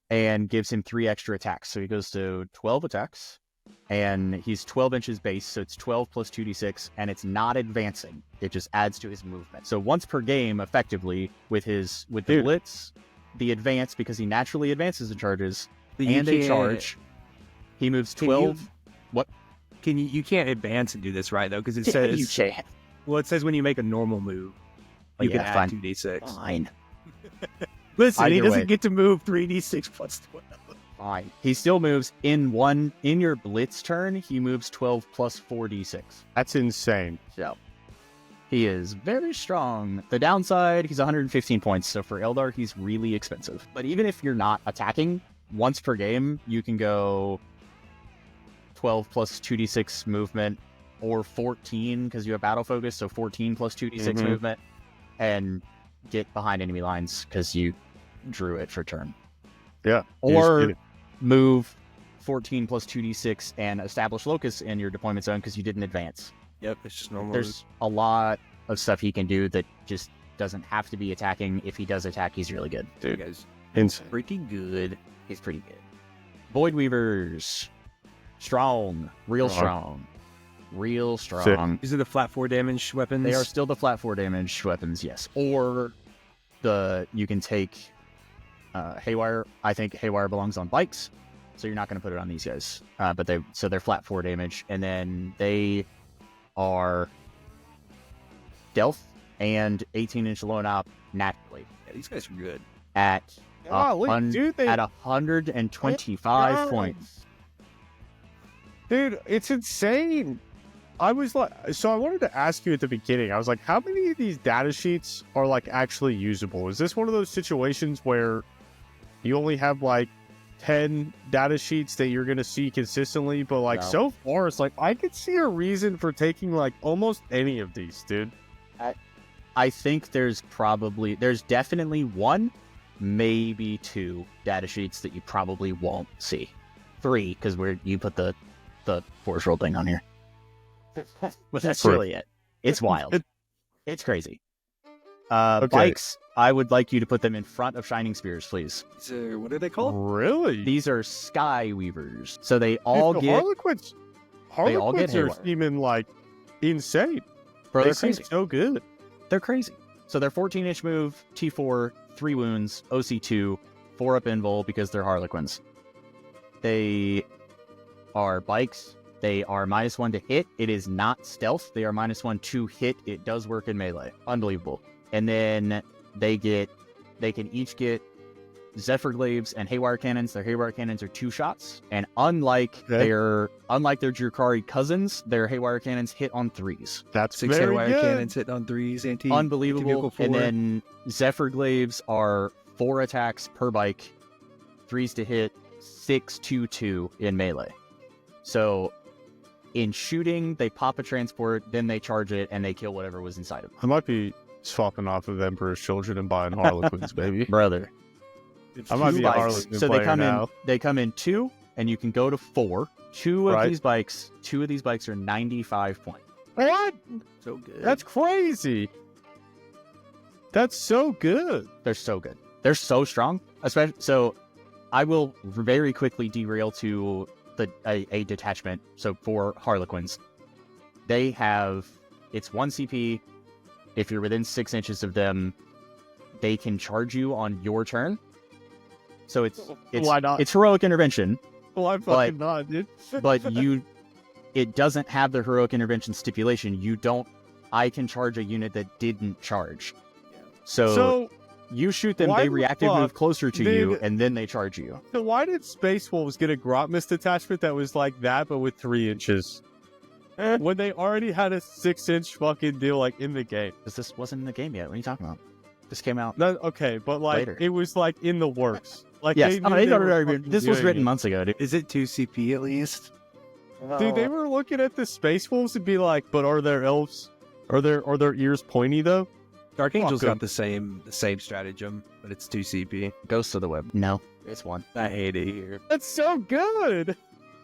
and gives him 3 extra attacks. So he goes to 12 attacks, and he's 12 inches base, so it's 12 plus 2d6, and it's not advancing. It just adds to his movement. So once per game, effectively, with the blitz, the advance, because he naturally advances and charges, and a charge, he moves 12. What? You can't advance and do this, right, though? Because it says... You can't. Well, it says when you make a normal move, you can add 2d6. Fine. Listen, he Either doesn't way. get to move 3d6 plus 12. Fine. He still moves in your blitz turn, he moves 12 plus 4d6. That's insane. So he is very strong. The downside, he's 115 points, so for Eldar, he's really expensive. But even if you're not attacking, once per game, you can go 12 plus 2d6 movement, or 14 because you have battle focus, so 14 plus 2d6 movement, and get behind enemy lines because you drew it for turn. Yeah. Or move 14 plus 2d6 and establish locus in your deployment zone because you didn't advance. Yep, it's just normal. There's a lot of stuff he can do that just doesn't have to be attacking. If he does attack, he's really good. Dude, guys, Insane. pretty good. He's pretty good. Void Weavers. Strong. Real strong. Real strong. These are the flat 4 damage weapons. They are still the flat 4 damage weapons, yes. Or you can take Haywire. I think Haywire belongs on bikes, so you're not going to put it on these guys. But they're flat 4 damage, and then they are stealth and 18-inch lone op naturally. Yeah, these guys are good. At at 125 points. Dude, it's insane. I was like, so I wanted to ask you at the beginning, I was like, how many of these data sheets are like actually usable? Is this one of those situations where you only have like 10 data sheets that you're going to see consistently, but like No. so far it's like, I could see a reason for taking like almost any of these, dude. I think there's definitely 1, maybe 2 data sheets that you probably won't see. 3, because you put the force roll thing on here. But that's really it. It's wild. It's crazy. Okay. Bikes, I would like you to put them in front of Shining Spears, please. So, what are they called? Really? These are Sky Weavers. So they all Dude, get... Harlequins all get are haywire. seeming like insane. Bro, They they're seem crazy. so good. They're crazy. So they're 14-inch move, T4, 3 wounds, OC2, 4-up invul because they're Harlequins. They are bikes. They are -1 to hit. It is not stealth. They are -1 to hit. It does work in melee. Unbelievable. And then they can each get Zephyr Glaives and Haywire Cannons. Their Haywire Cannons are 2 shots. And unlike their Drukhari cousins, their Haywire Cannons hit on 3s. That's 6 very Haywire good. cannons hitting on 3s. Unbelievable. Anti-vehicle 4. And then Zephyr Glaives are 4 attacks per bike, 3s to hit, 6/2/2 in melee. So in shooting, they pop a transport, then they charge it, and they kill whatever was inside of it. I might be swapping off of Emperor's Children and buying Harlequins, baby. Brother. I might be a Bikes. Harlequin So player now. they come in 2, and you can go to 4. 2 of Right. these bikes are 95 points. What? So good. That's crazy. That's so good. They're so good. They're so strong. Especially, so I will very quickly derail to a detachment. So for Harlequins, they have, it's 1 CP. If you're within 6 inches of them, they can charge you on your turn. So it's Why not? It's heroic intervention, Why fucking not, dude? but you it doesn't have the heroic intervention stipulation. I can charge a unit that didn't charge. So you shoot them, they reactive move closer to you, and then they charge you. So why did Space Wolves get a Grotmist detachment that was like that, but with 3 inches? When they already had a 6-inch fucking deal, like, in the game. Because this wasn't in the game yet. What are you talking about? This came out okay, but like, later. It was like in the works. Like, yes, this was written months ago, dude. Is it 2 CP at least? Dude, they were looking at the Space Wolves and be like, but are their elves? Are their ears pointy though? Dark Angel's got the same stratagem, but it's 2 CP. Ghosts of the Web. No, it's 1. I hate it here. That's so good.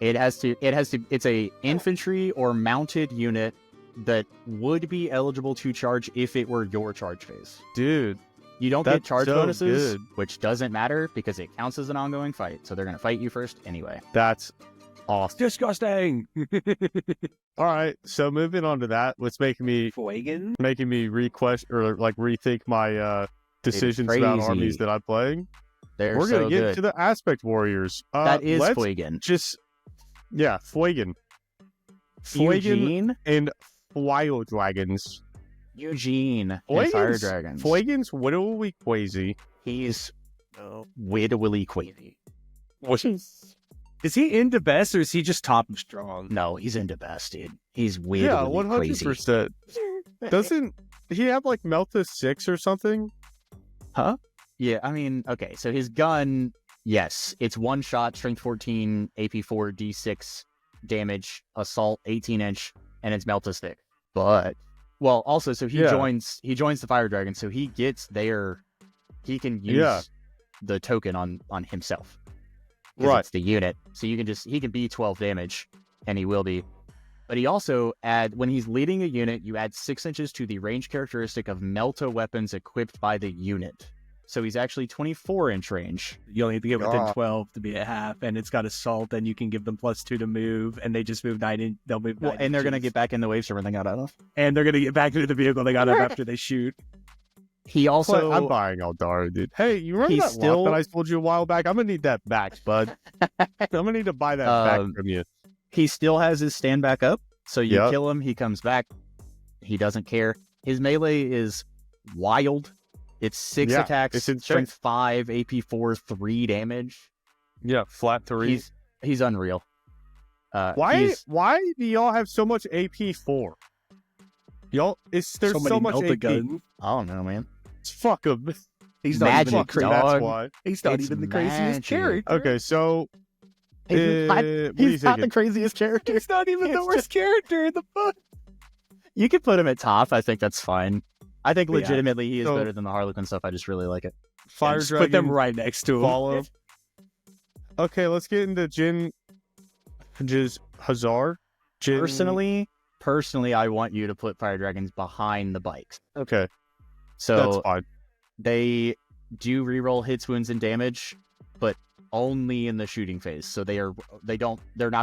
It's a infantry or mounted unit that would be eligible to charge if it were your charge phase. Dude, you don't get charge bonuses, good. Which doesn't matter because it counts as an ongoing fight. So they're going to fight you first anyway. That's awesome. Disgusting. All right, so moving on to that, what's making me request or like rethink my decisions about armies that I'm playing. We're gonna get to the Aspect Warriors. That is Fuegan. Fuegan. Fuegan and Fire Dragons. Eugene and Fire Dragons. Fuegan's widowly crazy. He's widowly crazy. Is he into best or is he just top strong? No, he's into best, dude. He's widowly crazy. 100%. Doesn't he have like Melta 6 or something? Huh? Yeah, I mean, okay, so his gun, yes, it's 1 shot, strength 14, AP 4, D6 damage, assault 18-inch, and it's Melta stick. But also, so he joins the Fire Dragon, so he gets he can use the token on himself. Right. It's the unit. So he can be 12 damage, and he will be. But he also when he's leading a unit, you add 6 inches to the range characteristic of Melta weapons equipped by the unit. So he's actually 24-inch range. You only have to get within 12 to be a half, and it's got assault, and you can give them +2 to move, and they just move 9 in. They'll move 9 and they're going to get back in the wave server they got out of. And they're going to get back into the vehicle they got out after they shoot. He also... I'm buying Eldar, dude. Hey, you remember that lock that I told you a while back? I'm going to need that back, bud. I'm going to need to buy that back from you. He still has his stand back up, so you kill him, he comes back. He doesn't care. His melee is wild. It's 6 attacks, strength 5, AP 4, 3 damage. Yeah, flat 3. He's unreal. Why do y'all have so much AP 4? There's so much AP. Gun. I don't know, man. Fuck him. He's magic, not even that's why. He's not even the craziest character. Okay, so he's not the craziest character. He's not even the worst character in the book. You could put him at top. I think that's fine. I think legitimately he is better than the Harlequin stuff. I just really like it. Fire Dragon. Put them right next to him. Follow. Okay, let's get into Hazar. Personally, I want you to put Fire Dragons behind the bikes. Okay. So that's fine. They do reroll hits, wounds, and damage, but only in the shooting phase. So they're not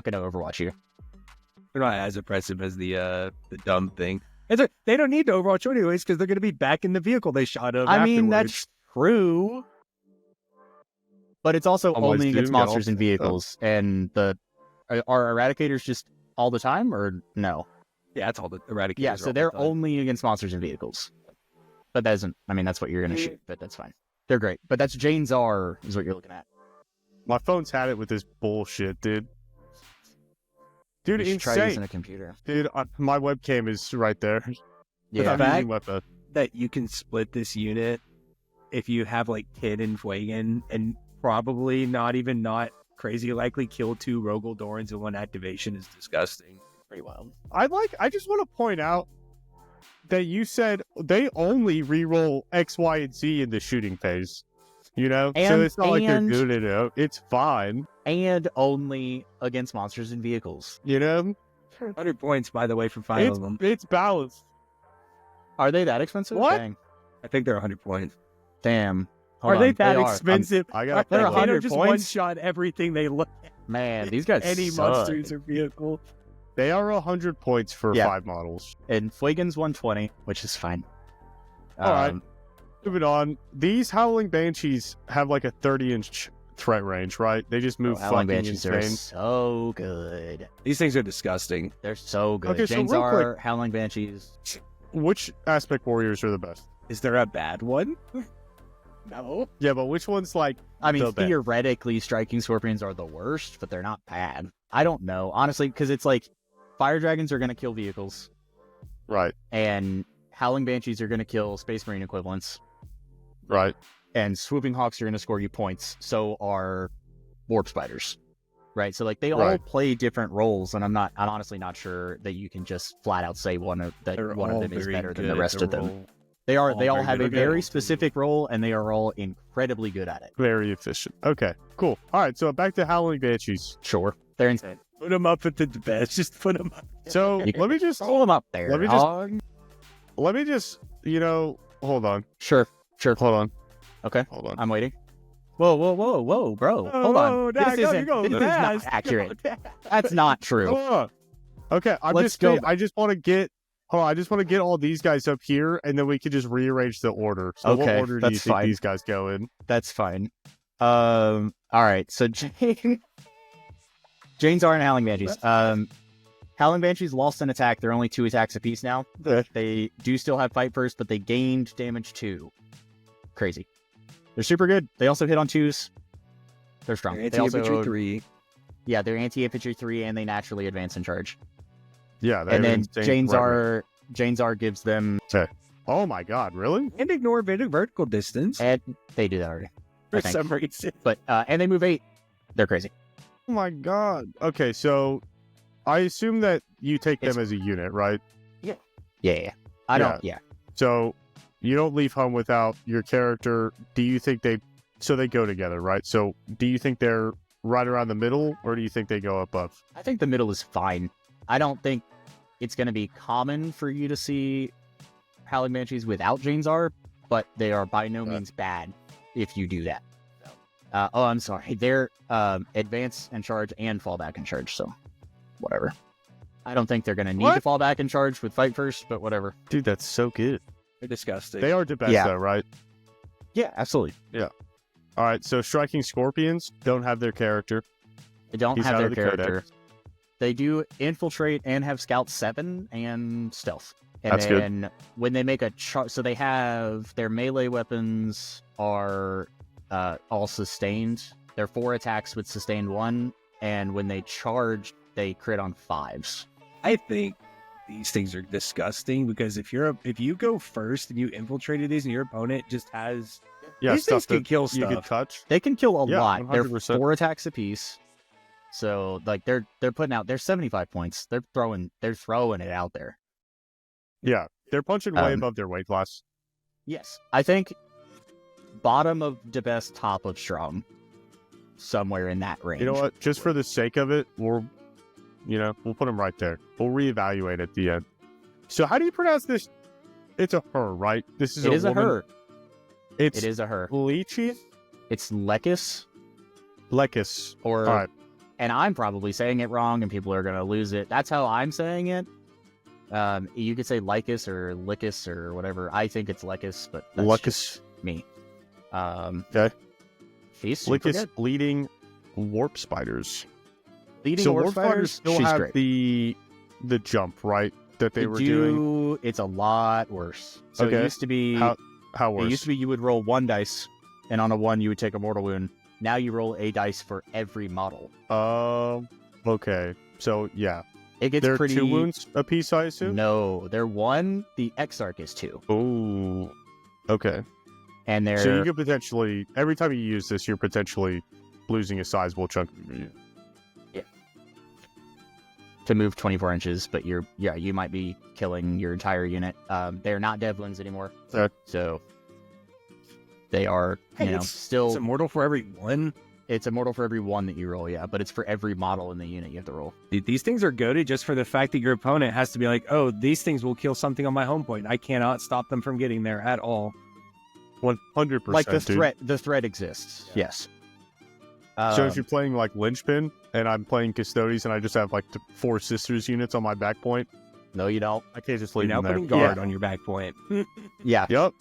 going to overwatch you. They're not as impressive as the dumb thing. They don't need to overwatch you anyways because they're going to be back in the vehicle they shot up. I mean, that's true. But it's also only against monsters and vehicles. And are Eradicators just all the time or no? Yeah, it's all the Eradicators. Yeah, so they're only against monsters and vehicles. But that's what you're going to shoot, but that's fine. They're great. But that's Jane Czar is what you're looking at. My phone's had it with this bullshit, dude. Dude, you should insane. try using a computer. Dude, my webcam is right there. Yeah. The fact that you can split this unit if you have like Kid and Fuegan and probably not crazy likely kill 2 Rogue Eldorans in 1 activation is disgusting. Pretty wild. I just want to point out that you said they only reroll X, Y, and Z in the shooting phase. You know? So it's not like they're good at it. It's fine. And only against monsters and vehicles. You know? 100 points, by the way, for 5 of them. It's balanced. Are they that expensive? What? Dang. I think they're 100 points. Damn. Are they that expensive? They're 100 just points? 1-shot everything they look at. Man, these guys any suck. monsters or vehicle. They are 100 points for 5 models. And Fuegan's 120, which is fine. All right. Moving on. These Howling Banshees have like a 30-inch threat range, right? They just move Howling fucking Banshees insane. are so good. These things are disgusting. They're so good. Okay, so real Jane'Zar, Howling Banshees. Which aspect warriors are the best? Is there a bad one? No. Yeah, but which one's like? I mean, the best? theoretically, striking scorpions are the worst, but they're not bad. I don't know, honestly, because it's like fire dragons are going to kill vehicles, Right, and howling banshees are going to kill space marine equivalents, right. and swooping hawks are going to score you points. So are warp spiders, right? So like they all play different roles, and I'm honestly not sure that you can just flat out say one of them is better than the rest of them. They all have a very specific role, and they are all incredibly good at it. Very efficient. Okay, cool. All right, so back to Howling Banshees. Sure, they're insane. Put them up at the best. Just put them up. So let me just throw them up there. let me just hold on. Sure. Hold on. Okay, Hold on. I'm waiting. Whoa, bro. Hold on. This is not accurate. That's not true. Hold on. Okay, I just want to get. Hold on, I just want to get all these guys up here, and then we can just rearrange the order. So what Okay, order do you that's think fine. these guys go in? That's fine. All right. So Jane's are and Howling Banshees. Howling Banshees lost an attack. They're only 2 attacks apiece now. They do still have fight first, but they gained damage 2. Crazy. They're super good. They also hit on 2s. They're strong. They're They also anti-infantry 3. Yeah, they're anti-infantry 3, and they naturally advance in charge. Yeah, they And have then insane revenant. Jane's are gives them, Oh my god, really? And ignore vertical distance. and they do that already. For I think. some reason. But and they move 8. They're crazy. Oh my god. Okay, so I assume that you take them as a unit, right? Yeah. I don't. Yeah. So you don't leave home without your character. Do you think they go together, right? So do you think they're right around the middle, or do you think they go above? I think the middle is fine. I don't think it's going to be common for you to see Howling Banshees without Jane's are, but they are by no means bad if you do that. I'm sorry. They're advance and charge and fall back and charge, so whatever. I don't think they're going to need to fall back and charge with fight first, but whatever. Dude, that's so good. They're disgusting. They are the best, though, right? Yeah, absolutely. All right, so striking scorpions don't have their character. They don't He's have out their of the character. codex. They do infiltrate and have scout 7 and stealth. And That's good. then when they make a charge, so they have their melee weapons are all sustained. They're 4 attacks with sustained 1, and when they charge, they crit on 5s. I think these things are disgusting because if you go first and you infiltrated these and your opponent just has these things can kill you stuff. can touch. They can kill a lot. 100%. They're 4 attacks apiece. So like they're putting out they're 75 points. They're throwing it out there. Yeah, they're punching way above their weight class. Yes. I think bottom of the best, top of strong. Somewhere in that range. You know what? Just for the sake of it, we'll put them right there. We'll reevaluate at the end. So how do you pronounce this? It's a her, right? This is It a is woman. a her. It is a her. Leechy? It's Lekis. Or all right. And I'm probably saying it wrong, and people are gonna lose it. That's how I'm saying it. You could say Lycus or Lickus or whatever. I think it's Lekis, but that's Luckus. just me. Okay. She's super Lickus good. leading warp spiders. Leading So warp warp spiders spiders, still she's have great. the jump, right? That they were doing. It's a lot worse. So Okay. it used to be How worse? It used to be you would roll 1 dice, and on a 1 you would take a mortal wound. Now you roll a dice for every model. Okay. So yeah, It gets they're pretty 2 wounds a piece, I assume. No, they're 1. The Exarch is 2, Oh. Okay. and they're So you could potentially every time you use this, you're potentially losing a sizable chunk of your unit. to move 24 inches, but you might be killing your entire unit. They're not Devlins anymore, so they are still. It's immortal for every one. It's immortal for every 1 that you roll, yeah, but it's for every model in the unit you have to roll. Dude, these things are goated just for the fact that your opponent has to be like, oh, these things will kill something on my home point. I cannot stop them from getting there at all. 100%. Like the dude. threat, the threat exists. Yeah. Yes. So if you're playing like Linchpin and I'm playing Custodies and I just have like 4 Sisters units on my back point, no, you don't. I can't just You're leave now them there. putting guard on your back point. Yeah, Yep.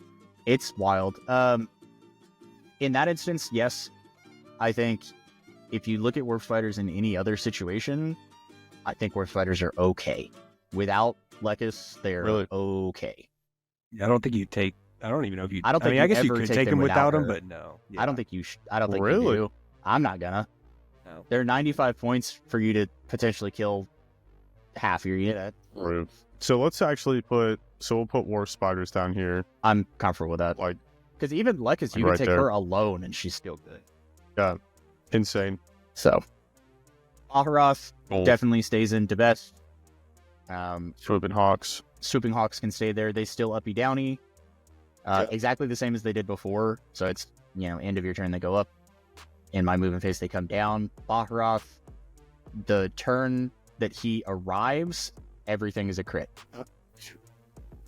it's wild. In that instance, yes, I think if you look at Warp Fighters in any other situation, I think Warp Fighters are okay. Without Lekis, they're Really? okay. I don't think you take. I don't even know if you. I don't think mean, I guess you ever could take them without them, her. but no. Yeah. I don't think you. I don't think Really? you do. I'm not gonna. No. They're 95 points for you to potentially kill half your unit. Rude. So let's actually put. So we'll put War Spiders down here. I'm comfortable with that. Like, because even Lekis, you right can take there. her alone and she's still good. yeah, insane. So, Aharoth Gold. definitely stays in to best. Swooping Hawks. Swooping Hawks can stay there. They still uppy downy. Exactly the same as they did before. So it's, end of your turn, they go up. In my movement phase, they come down. Aharoth, the turn that he arrives, everything is a crit.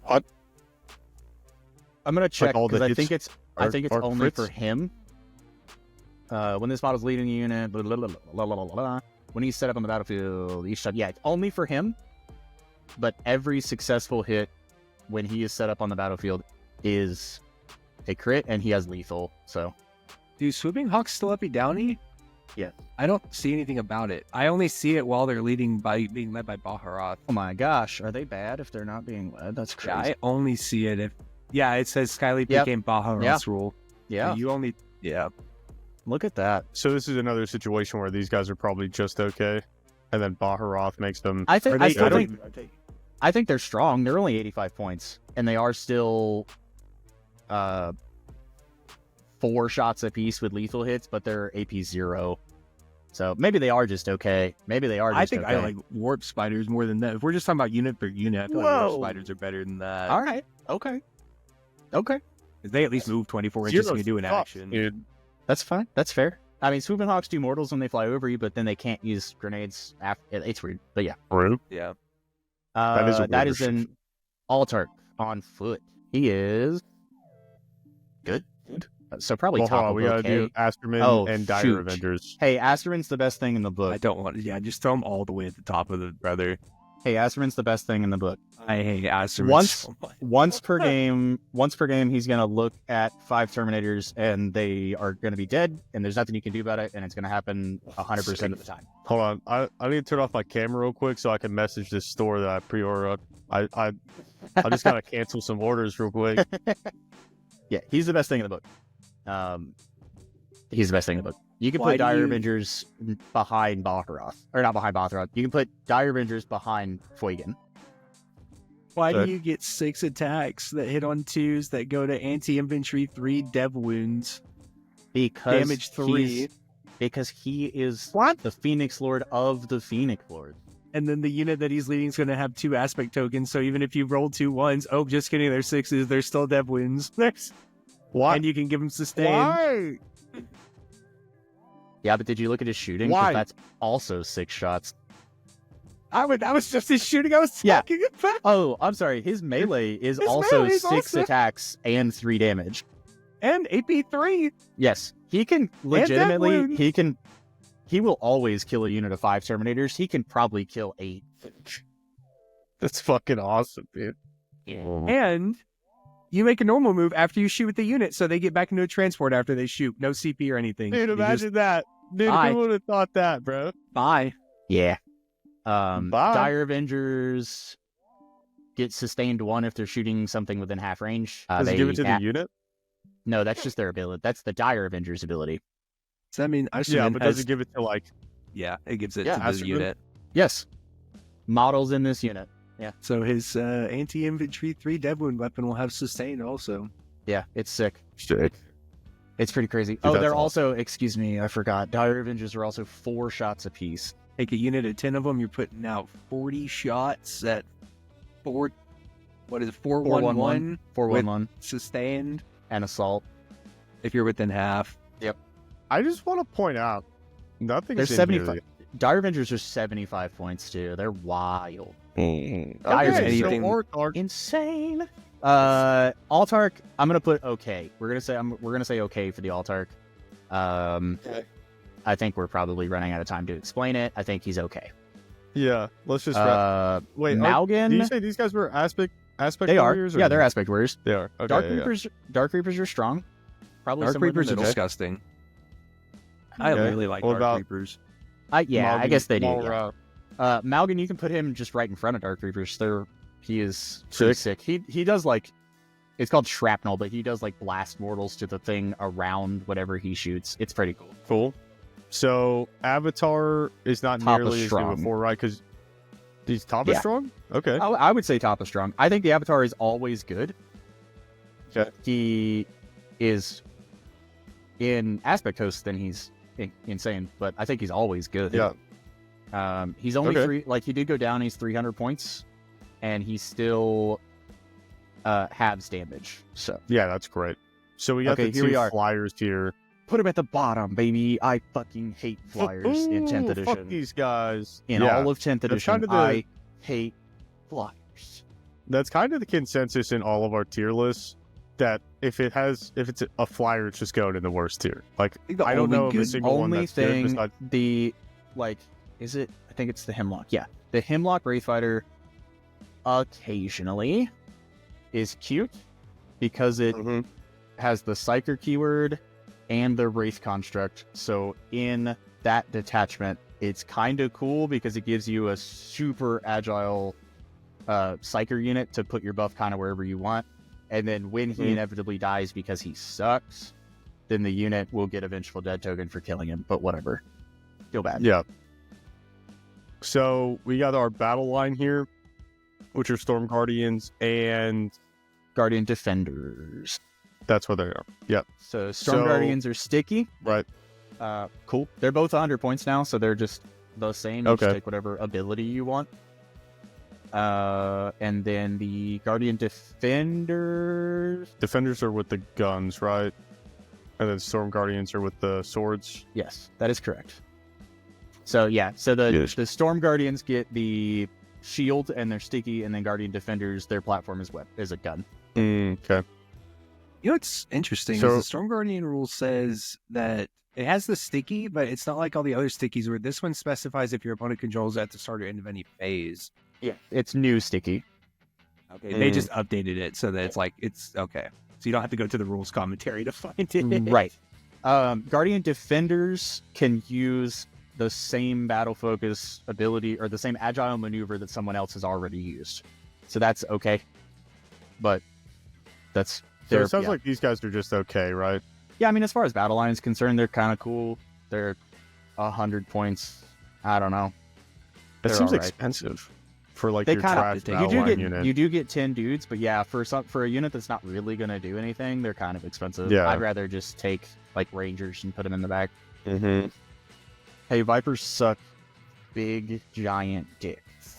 What? I'm gonna check all the because I hits think it's are only crits? for him. When this model's leading the unit, blah, blah, blah, blah, blah, blah, blah. When he's set up on the battlefield, each time, it's only for him. But every successful hit when he is set up on the battlefield is a crit, and he has lethal. So, Do Swooping Hawks still uppy downy? Yeah. I don't see anything about it. I only see it while they're being led by Baharoth. oh my gosh, are they bad if they're not being led? That's Yeah, crazy. I only see it if. Yeah, it says Skyleap Yep. became Baharoth's rule. Yeah, You only. Yeah. look at that. So this is another situation where these guys are probably just okay, and then Baharoth makes them. I think Are I they- still I don't think even- are they- I think they're strong. They're only 85 points, and they are still 4 shots apiece with lethal hits, but they're AP 0. So maybe they are just okay. Maybe they are just I think okay. I like Warp Spiders more than that. If we're just talking about unit per unit, I feel like Whoa. Warp Spiders are better than that. All right. Okay. Okay. They at least move 24 inches and you do an Sucks, action. dude. That's fine. That's fair. I mean, Swooping Hawks do mortals when they fly over you, but then they can't use grenades after. It's weird. But yeah. Rude. Yeah. That is a that weird is an Altark on foot. He is good. So probably Well, top hold on, of we gotta okay. do Asterman Oh, and Dire shoot. Avengers. Hey, Asterman's the best thing in the book. I don't want to. Yeah, just throw them all the way at the top of the brother. Hey, Asterman's the best thing in the book. I hate Asterman Once- so much. Once per game, he's gonna look at 5 Terminators, and they are gonna be dead, and there's nothing you can do about it, and it's gonna happen 100% of the time. Hold on, I need to turn off my camera real quick so I can message this store that I pre-ordered. I just gotta cancel some orders real quick. Yeah, he's the best thing in the book. He's the best thing in the book. You can Why put do Dire you- Avengers behind Baharoth, or not behind Baharoth. You can put Dire Avengers behind Fuigan. Why do Okay. you get 6 attacks that hit on 2s that go to anti-infantry 3 dev wounds? Because Damage 3. Because he is What? the Phoenix Lord of the Phoenix Lords. And then the unit that he's leading is going to have 2 aspect tokens. So even if you roll 2 1s, oh, just kidding, they're 6s. They're still dev wounds. Why? And you can give them sustain. Why? Yeah, but did you look at his shooting? 'Cause Why? that's also 6 shots. I was just his shooting. I was Yeah. talking about. Oh, I'm sorry. His melee is His also melee is 6 also- attacks and 3 damage. And AP3. Yes, he can legitimately. wound. He will always kill a unit of 5 Terminators. He can probably kill 8. That's fucking awesome, dude. And you make a normal move after you shoot with the unit, so they get back into a transport after they shoot. No CP or anything. Dude, You imagine that. Dude, Bye. who would have thought that, bro? bye. Yeah. Bye. Dire Avengers get sustained 1 if they're shooting something within half range. Does it give it to the add- unit? No, that's just their ability. That's the Dire Avengers ability. Does that mean Yeah, Iceman but has... does it give it to like? Yeah, it gives it Yeah, to the Iceman. unit. Yes. Models in this unit. So his anti-infantry 3 dev wound weapon will have sustain also. Yeah, it's sick. Shit. It's pretty crazy. Dude, They're that's also, excuse me, I forgot. Dire Avengers are also 4 shots apiece. Take a unit of 10 of them, you're putting out 40 shots at 4... What is it? 411 411 sustained and assault. if you're within half. I just want to point out, nothing's They're in 75. here. Dire Avengers are 75 points too. They're wild. Okay, Dire so anything- Orc, Insane. Altark, I'm gonna put okay. We're gonna say okay for the Altark. Okay. I think we're probably running out of time to explain it. I think he's okay. yeah, let's just wrap. Wait, Malgan. did you say these guys were aspect They are. warriors? or- Yeah, they're aspect warriors. They are. Okay, Dark yeah, yeah. Reapers. Dark Reapers are strong. Probably Dark somewhere in the Reapers are middle. disgusting. I really like Dark Reapers. I Malgan, guess they do. Yeah. Malgan, you can put him just right in front of Dark Reapers. He is pretty sick. He does like, it's called shrapnel, but he does like blast mortals to the thing around whatever he shoots. It's pretty cool. Cool. So Avatar is not Top nearly as good before, right? Because he's top is strong? Okay. I would say top is strong. I think the Avatar is always good. Okay. He is in aspect host, then he's insane, but I think he's always good. Yeah. He's only he did go down, he's 300 points, and he still halves damage. So yeah, that's great. So we got the two flyers here. Put him at the bottom, baby. I fucking hate flyers in 10th edition. Fuck these guys. In all of 10th edition, I hate flyers. That's kind of the consensus in all of our tier lists, that if it's a flyer, it's just going in the worst tier. Like, I don't know of a single one that's good besides... is it? I think it's the Hemlock. Yeah. The Hemlock Wraithfighter occasionally is cute because it has the Psyker keyword and the Wraith construct. So in that detachment, it's kind of cool because it gives you a super agile Psyker unit to put your buff kind of wherever you want. And then when he inevitably dies because he sucks, then the unit will get a Vengeful Dead token for killing him. But whatever. Feel bad. Yeah. So we got our battle line here, which are Storm Guardians and Guardian Defenders. That's what they are. Yep. So Storm Guardians are sticky. Right. Cool. They're both 100 points now, so they're just the same. You just take whatever ability you want. And then the Guardian Defenders. Defenders are with the guns, right? And then Storm Guardians are with the swords. Yes, that is correct. So yeah, so the Storm Guardians get the shield and they're sticky, and then Guardian Defenders, their platform is a gun. Okay. You know what's interesting is the Storm Guardian rule says that it has the sticky, but it's not like all the other stickies where this one specifies if your opponent controls at the start or end of any phase. Yeah, it's new sticky. Okay, they just updated it so that it's okay. So you don't have to go to the rules commentary to find it. Right. Guardian Defenders can use the same battle focus ability or the same agile maneuver that someone else has already used. So that's okay. But that's... So it sounds like these guys are just okay, right? Yeah, I mean, as far as battle line is concerned, they're kind of cool. They're 100 points. I don't know. That seems expensive for your trash battle line unit. You do get 10 dudes, but yeah, for a unit that's not really going to do anything, they're kind of expensive. Yeah. I'd rather just take Rangers and put them in the back. Hey, Vipers suck big, giant dicks.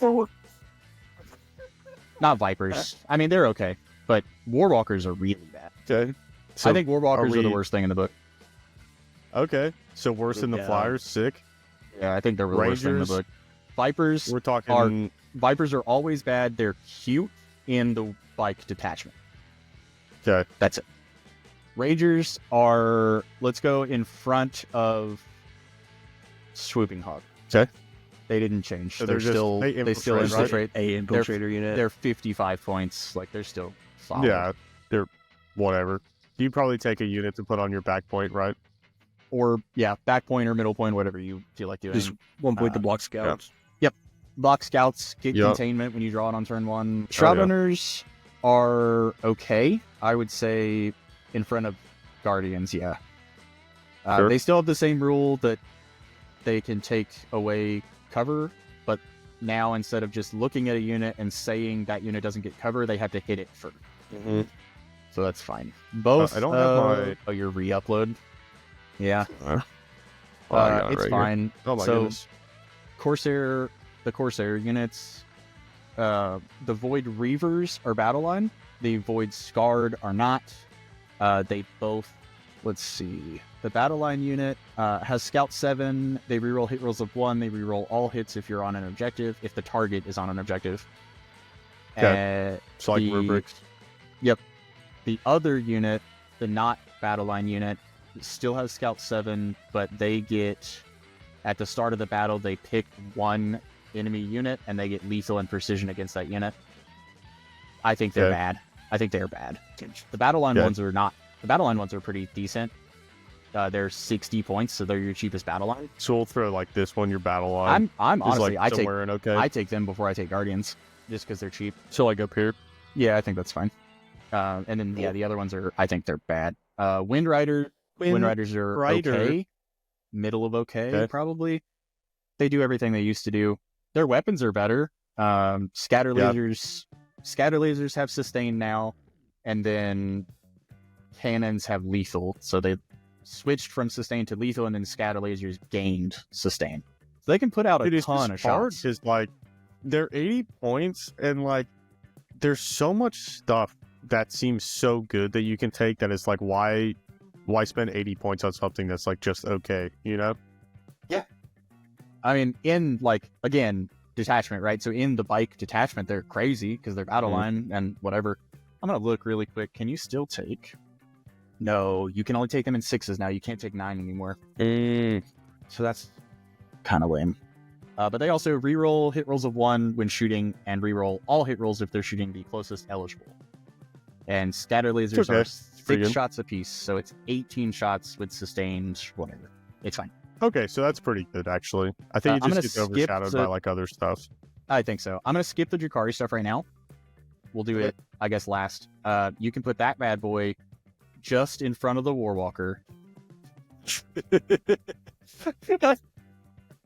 Not Vipers. I mean, they're okay. But Warwalkers are really bad. Okay. So I think Warwalkers are the worst thing in the book. Okay. So worse than the Flyers? Sick. Yeah, I think they're the worst thing in the book. Vipers Vipers are always bad. They're cute in the detachment. Okay. That's it. Rangers are, let's go in front of Swooping Hog. Okay. They didn't change. So they still infiltrate. A infiltrator unit. They're 55 points. They're still solid. Yeah, they're whatever. You probably take a unit to put on your back point, right? Or back point or middle point, whatever you feel like doing. Just 1 point to block scouts. Yep. Block scouts, get containment when you draw it on turn 1. Shroudrunners are okay. I would say in front of Guardians, They still have the same rule that they can take away cover, but now instead of just looking at a unit and saying that unit doesn't get cover, they have to hit it first. So that's fine. Both. I don't have my. Oh, your re-upload. Yeah. It's fine. Oh my goodness. Corsair, the Corsair units, the Void Reavers are battle line. The Void Scarred are not. They both. Let's see. The battle line unit has Scout 7. They reroll hit rolls of 1. They reroll all hits if you're on an objective, if the target is on an objective. Okay. So like rubrics. Yep. The other unit, the not battle line unit, still has Scout 7, but they get, at the start of the battle, they pick one enemy unit and they get lethal and precision against that unit. I think they're bad. I think they're bad. The battle line ones are not. The battle line ones are pretty decent. they're 60 points, so they're your cheapest battle line. So we'll throw like this one, your battle line. I'm honestly, like I take them before I take Guardians, just because they're cheap. So like up here. Yeah, I think that's fine. And then the other ones are, I think they're bad. Wind Riders are okay, middle of okay, probably. They do everything they used to do. Their weapons are better. Scatter lasers have sustain now, and then cannons have lethal. So they switched from sustain to lethal, and then scatter lasers gained sustain. So they can put out a ton of shots. Is like they're 80 points, and like there's so much stuff that seems so good that you can take that is like why spend 80 points on something that's like just okay, you know? Yeah. I mean, in like, again, detachment, right? So in the bike detachment, they're crazy because they're battle line and whatever. I'm going to look really quick. Can you still take? No, you can only take them in 6s now. You can't take 9 anymore. So that's kind of lame. But they also reroll hit rolls of 1 when shooting and reroll all hit rolls if they're shooting the closest eligible. And scatter lasers are 6 shots apiece, so it's 18 shots with sustained whatever. It's fine. Okay, so that's pretty good, actually. I think it just gets overshadowed by like other stuff. I think so. I'm going to skip the Drukhari stuff right now. We'll do it, I guess, last. You can put that bad boy just in front of the Warwalker.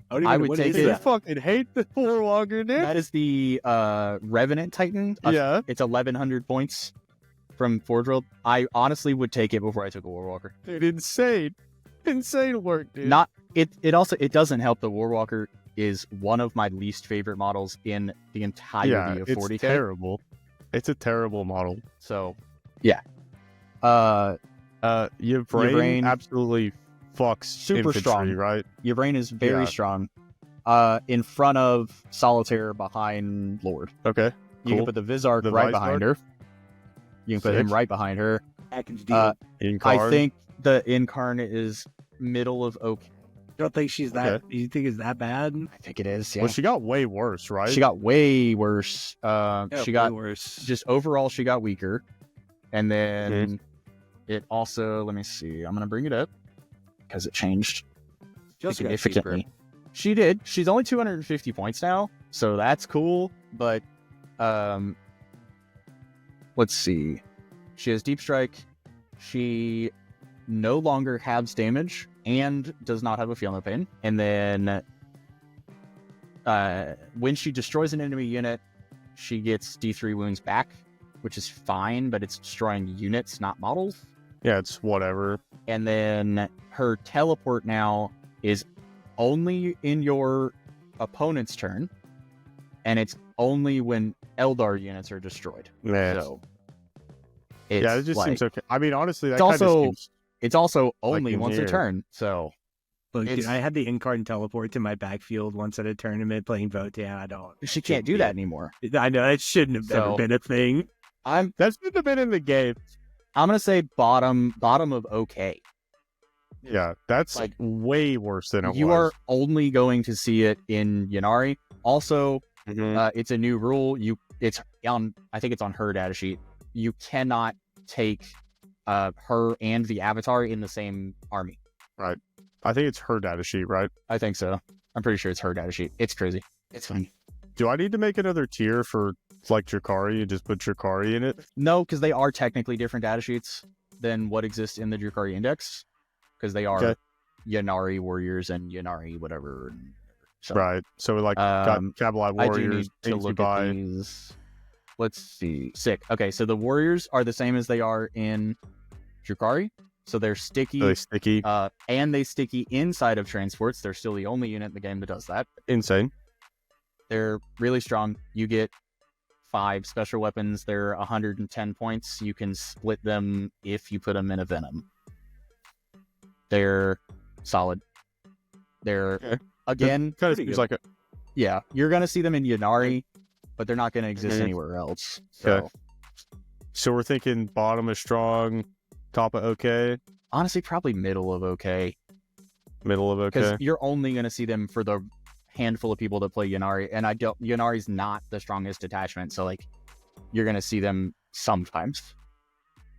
I would take it. I fucking hate the Warwalker, dude. That is the Revenant Titan. Yeah. It's 1,100 points from Forge World. I honestly would take it before I took a Warwalker. Dude, insane work, dude. It doesn't help. The Warwalker is one of my least favorite models in the entirety of 40K. It's terrible. It's a terrible model. So, yeah. Your brain absolutely fucks super infantry, strong, right? Your brain is very strong. In front of Solitaire, behind Lord. Okay. You can put the Vizark right behind her. You can put him right behind her. Package deal. I think the Incarnate is middle of okay. You don't think she's that? You think it's that bad? I think it is. Yeah. Well, she got way worse, right? She got way worse. She got worse. Just overall, she got weaker, and then it also. Let me see. I'm gonna bring it up because it changed significantly. She did. She's only 250 points now, so that's cool. But let's see. She has Deep Strike. She no longer halves damage and does not have a Feel No Pain. And then when she destroys an enemy unit, she gets D3 wounds back, which is fine, but it's destroying units, not models. Yeah, it's whatever. And then her teleport now is only in your opponent's turn, and it's only when Eldar units are destroyed. Man. So it just seems okay. I mean, honestly, that it's also only once a turn. So look, dude, I had the Incarnate teleport to my backfield once at a tournament playing Votan. I don't. She can't do that anymore. I know that shouldn't have ever been a thing. That shouldn't have been in the game. I'm gonna say bottom of okay. Yeah, that's like way worse than it was. You are only going to see it in Ynnari. Also, it's a new rule. I think it's on her data sheet. You cannot take her and the Avatar in the same army. Right. I think it's her data sheet, right? I think so. I'm pretty sure it's her data sheet. It's crazy. It's fine. Do I need to make another tier for like Drukhari and just put Drukhari in it? No, because they are technically different data sheets than what exists in the Drukhari index. Because they are Ynnari warriors and Ynnari whatever. So, right. So like got Kabbalah warriors. I do need to look at these. Let's see. Sick. Okay, so the warriors are the same as they are in Drukhari. So they're sticky. And they sticky inside of transports. They're still the only unit in the game that does that. Insane. They're really strong. You get 5 special weapons. They're 110 points. You can split them if you put them in a Venom. They're solid. They're again kind of seems like you're gonna see them in Ynnari, but they're not gonna exist anywhere else. So we're thinking bottom is strong, top of okay. Honestly, probably middle of okay. Middle of okay. Because you're only gonna see them for the handful of people that play Ynnari, and Ynnari's not the strongest detachment, so like you're gonna see them sometimes.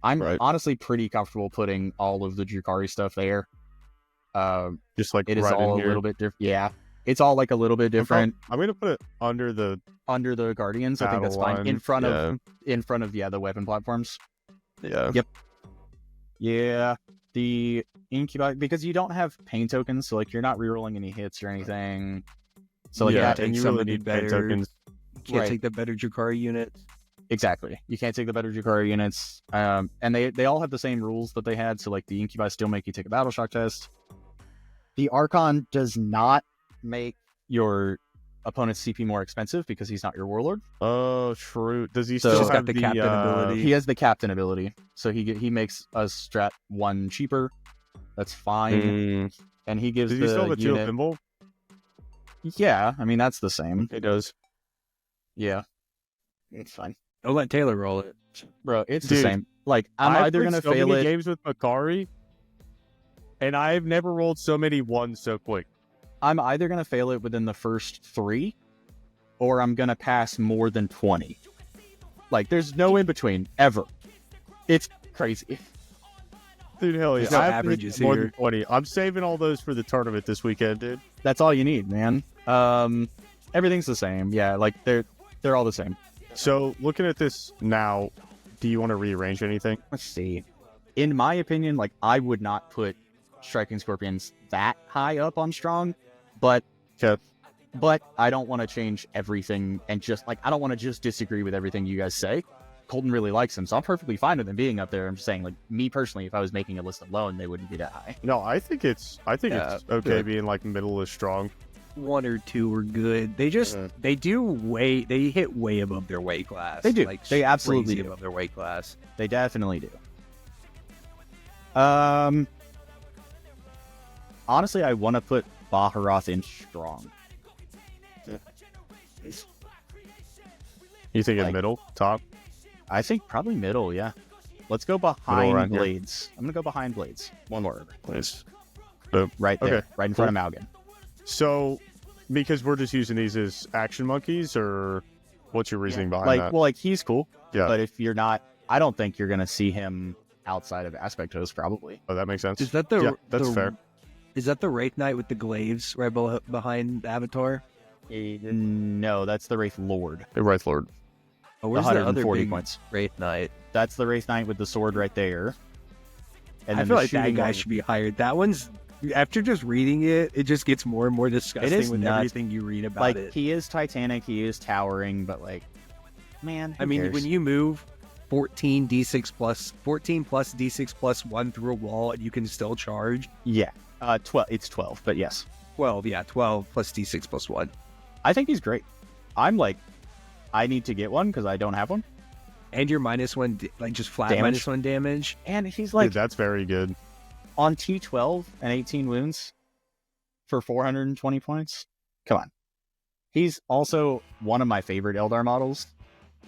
I'm honestly pretty comfortable putting all of the Drukhari stuff there. Just like it is right all in a here. little bit different. Yeah, it's all like a little bit different. I'm gonna put it under the Guardians. I think that's fine. line. In front of the weapon platforms. Yeah. Yep. Yeah. The Incubi, because you don't have pain tokens, so like you're not rerolling any hits or anything. So like, yeah, take and you some really of the need pain better- tokens. Can't Right. take the better Drukhari units. Exactly. You can't take the better Drukhari units. And they all have the same rules that they had. So like the Incubi still make you take a battle shock test. The Archon does not make your opponent's CP more expensive because he's not your Warlord. Oh, true. Does he So- still He's got have the captain ability. He has the captain ability, so he makes a strat 1 cheaper. That's fine, and he gives Does he the still have a Teal unit. Thimble? Yeah, I mean that's the same. He does. Yeah, it's fine, Don't let Taylor roll it. bro. It's Dude, the same. Like I'm I've either played gonna so fail many it. games with Makari, and I've never rolled so many ones so quick. I'm either gonna fail it within the first 3, or I'm gonna pass more than 20. Like there's no in between ever. It's crazy. Dude, hell yeah. There's no I've averages hit more here. than 20. I'm saving all those for the tournament this weekend, dude. That's all you need, man. Everything's the same. Yeah, like they're all the same. So, looking at this now, do you want to rearrange anything? Let's see. In my opinion, like I would not put Striking Scorpions that high up on strong, but Okay. but I don't want to change everything and just like I don't want to just disagree with everything you guys say. Colton really likes them, so I'm perfectly fine with them being up there. I'm just saying, like me personally, if I was making a list alone, they wouldn't be that high. No, I think it's okay good. being like middle is strong. 1 or 2 are good. They just they hit way above their weight class. They do. Like, They absolutely crazy do. above their weight class. They definitely do. Honestly, I want to put Baharoth in strong. You think in Like- middle, top? I think probably middle, yeah. Let's go around behind here. Blades. I'm gonna go behind Blades. One more. Please. Right there. Okay, Right in front of Malgan. So, because we're just using these as action monkeys, or what's your reasoning behind Like, that? well, like he's cool. Yeah. But if you're not, I don't think you're gonna see him outside of Aspect Host, probably. Oh, that makes sense. Is that the Yeah, that's the- fair. Is that the Wraith Knight with the glaives right behind the Avatar? No, that's the Wraith Lord. The Wraith Lord. Oh, The where's the other 140 big points. Wraith Knight? That's the Wraith Knight with the sword right there. And I then feel the like that shooting guy one- should be hired. That one's after just reading it, it just gets more and more disgusting is with nuts. everything you read about like it. he is Titanic, he is towering, but like, man, I mean, when you move 14 plus D6 plus 1 through a wall and you can still charge. yeah, 12. It's 12, but yes, 12 plus D6 plus 1. I think he's great. I'm like, I need to get one because I don't have one, And your -1, like just flat Damage. -1 damage. and he's like Dude, that's very good. on T12 and 18 wounds for 420 points. Come on, he's also one of my favorite Eldar models,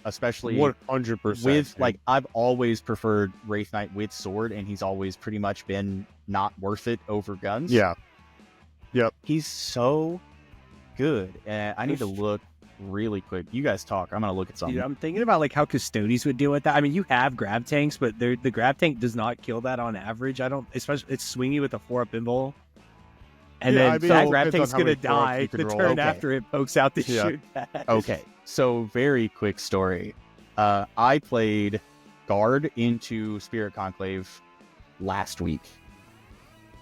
especially 100%. with like I've always preferred Wraith Knight with sword, and he's always pretty much been not worth it over guns. Yeah. He's so good, and I need to look really quick. You guys talk. I'm gonna look at something. Dude, I'm thinking about like how Custodies would deal with that. I mean, you have grab tanks, but the grab tank does not kill that on average. I don't, especially it's swingy with a 4-up invul. And Yeah, then I mean, that it grab depends tank's on how gonna many 4-ups die you can the roll. turn Okay. after it pokes out the Yeah. shoot pad. Okay, so very quick story. I played Guard into Spirit Conclave last week,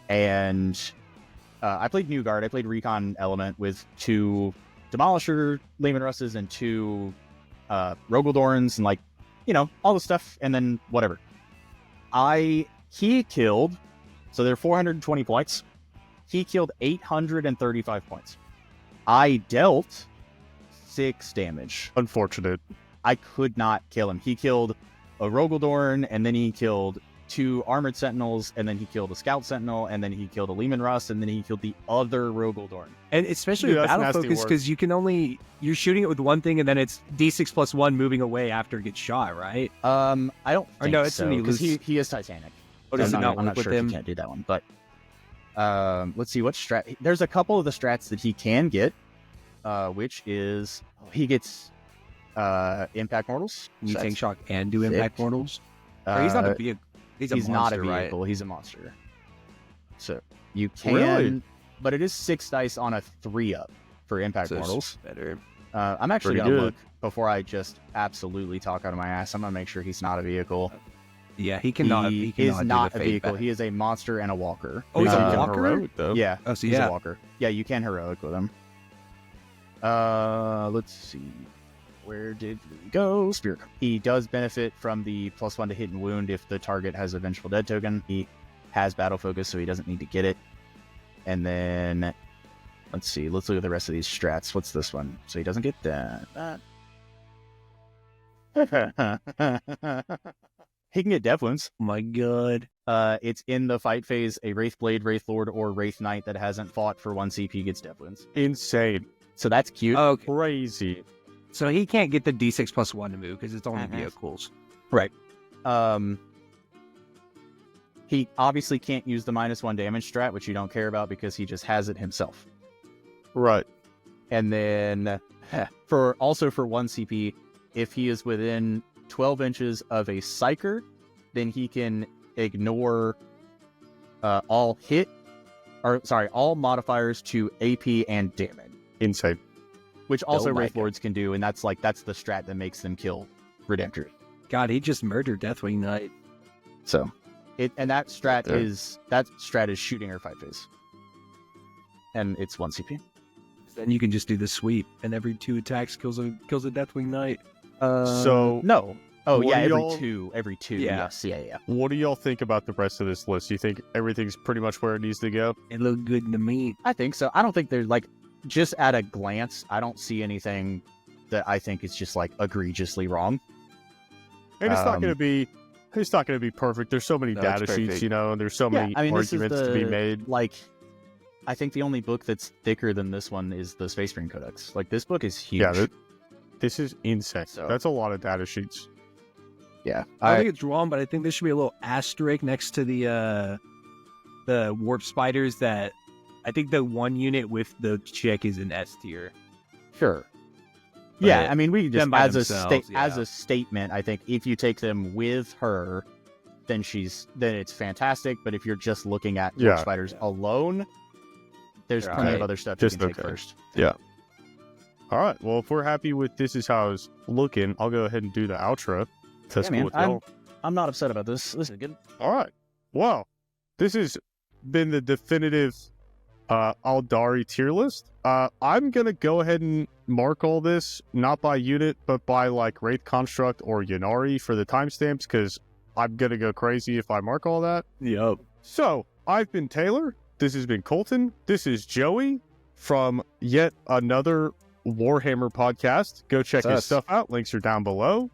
and I played New Guard. I played Recon Element with 2 Demolisher Lehman Russes and 2 Rogaldorns and like, you know, all the stuff, and then whatever. He killed, so they're 420 points. He killed 835 points. I dealt 6 damage. Unfortunate. I could not kill him. He killed a Rogaldorn, and then he killed 2 Armored Sentinels, and then he killed a Scout Sentinel, and then he killed a Lehman Russ, and then he killed the other Rogaldorn. And especially Dude, with that's battle nasty focus, work. because you're shooting it with one thing, and then it's D6 plus 1 moving away after it gets shot, right? I don't Or think no, it's so, when he because loses- he is Titanic. Oh, does I'm it not I'm work not with sure him? if he can't do that one, but let's see what strat. There's a couple of the strats that he can get, which is he gets Impact Mortals. You So tank that's shock and do sick. impact mortals. Or he's not Uh, a vehicle. He's a not a monster, right? vehicle. He's a monster. So You can, Really? but it is 6 dice on a 3-up for impact So it's mortals. better. I'm actually Pretty gonna good. look before I just absolutely talk out of my ass. I'm gonna make sure he's not a vehicle. Yeah, he cannot. He He is cannot not do a the fade vehicle. back. He is a monster and a walker. Oh, he's a Not walker? heroic, though. Yeah. Oh, so He's yeah. a walker. Yeah, you can heroic with him. Let's see. Where did we go? Spirit. He does benefit from the +1 to hit and wound if the target has a Vengeful Dead token. He has battle focus, so he doesn't need to get it. And then, let's see. Let's look at the rest of these strats. What's this one? So he doesn't get that. He can get Death Wounds. Oh my god. It's in the fight phase. A Wraith Blade, Wraith Lord, or Wraith Knight that hasn't fought for 1 CP gets Death Wounds. Insane. So that's cute. Okay. Crazy. So he can't get the D6 +1 to move because it's only Mhm. vehicles. Right. He obviously can't use the -1 damage strat, which you don't care about because he just has it himself. Right. And then for 1 CP, if he is within 12 inches of a psyker, then he can ignore all modifiers to AP and damage, Insane. which also Don't Wraith like it. Lords can do, and that's the strat that makes them kill Redemptors. God, he just murdered Deathwing Knight. So that strat There. is shooting or fight phase. And it's 1 CP. Then you can just do the sweep, and every 2 attacks kills a Deathwing Knight. So- no. Oh What yeah, do every two. Yeah. Yes, yeah. What do y'all think about the rest of this list? You think everything's pretty much where it needs to go? It looked good to me. I think so. I don't think there's just at a glance, I don't see anything that I think is just egregiously wrong. And it's not Um, going to be. It's not going to be perfect. There's so many No, data it's sheets, perfect. and there's so Yeah, many I mean, this is arguments to be made. I think the only book that's thicker than this one is the Space Marine Codex. This book is huge. Yeah, this is insane. So- That's a lot of data sheets. yeah. I don't think it's wrong, but I think there should be a little asterisk next to the warp spiders that I think the one unit with the chick is an S tier. Sure. But Yeah, I mean, we just them by as themselves, as yeah. a statement, I think if you take them with her, then it's fantastic. But if you're just looking at Yeah. Warp Spiders alone, there's They're plenty alright. of other stuff Just you can take okay. first. All right. Well, if we're happy with this is how it's looking, I'll go ahead and do the outro. That's Yeah, cool man, with y'all. I'm not upset about this. This is good. All right. Well, this has been the definitive Aeldari tier list. I'm going to go ahead and mark all this, not by unit, but by Wraith Construct or Ynnari for the timestamps, because I'm going to go crazy if I mark all that. Yup. So, I've been Taylor. This has been Colton. This is Joey from yet another Warhammer podcast. Go check It's his us. stuff out. Links are down below.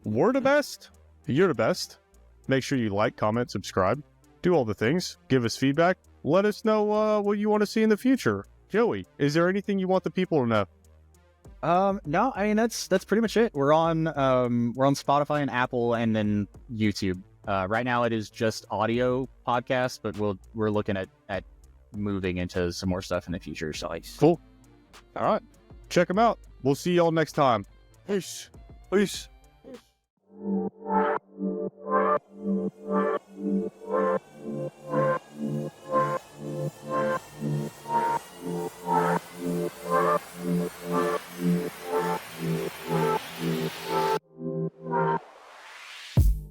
We're the best. You're the best. Make sure you like, comment, subscribe. Do all the things. Give us feedback. Let us know what you want to see in the future. Joey, is there anything you want the people to know? No, I mean that's pretty much it. We're on Spotify and Apple and then YouTube. Right now it is just audio podcast, but we're looking at moving into some more stuff in the future. So Cool. All right. Check them out. We'll see y'all next time. Peace. Peace.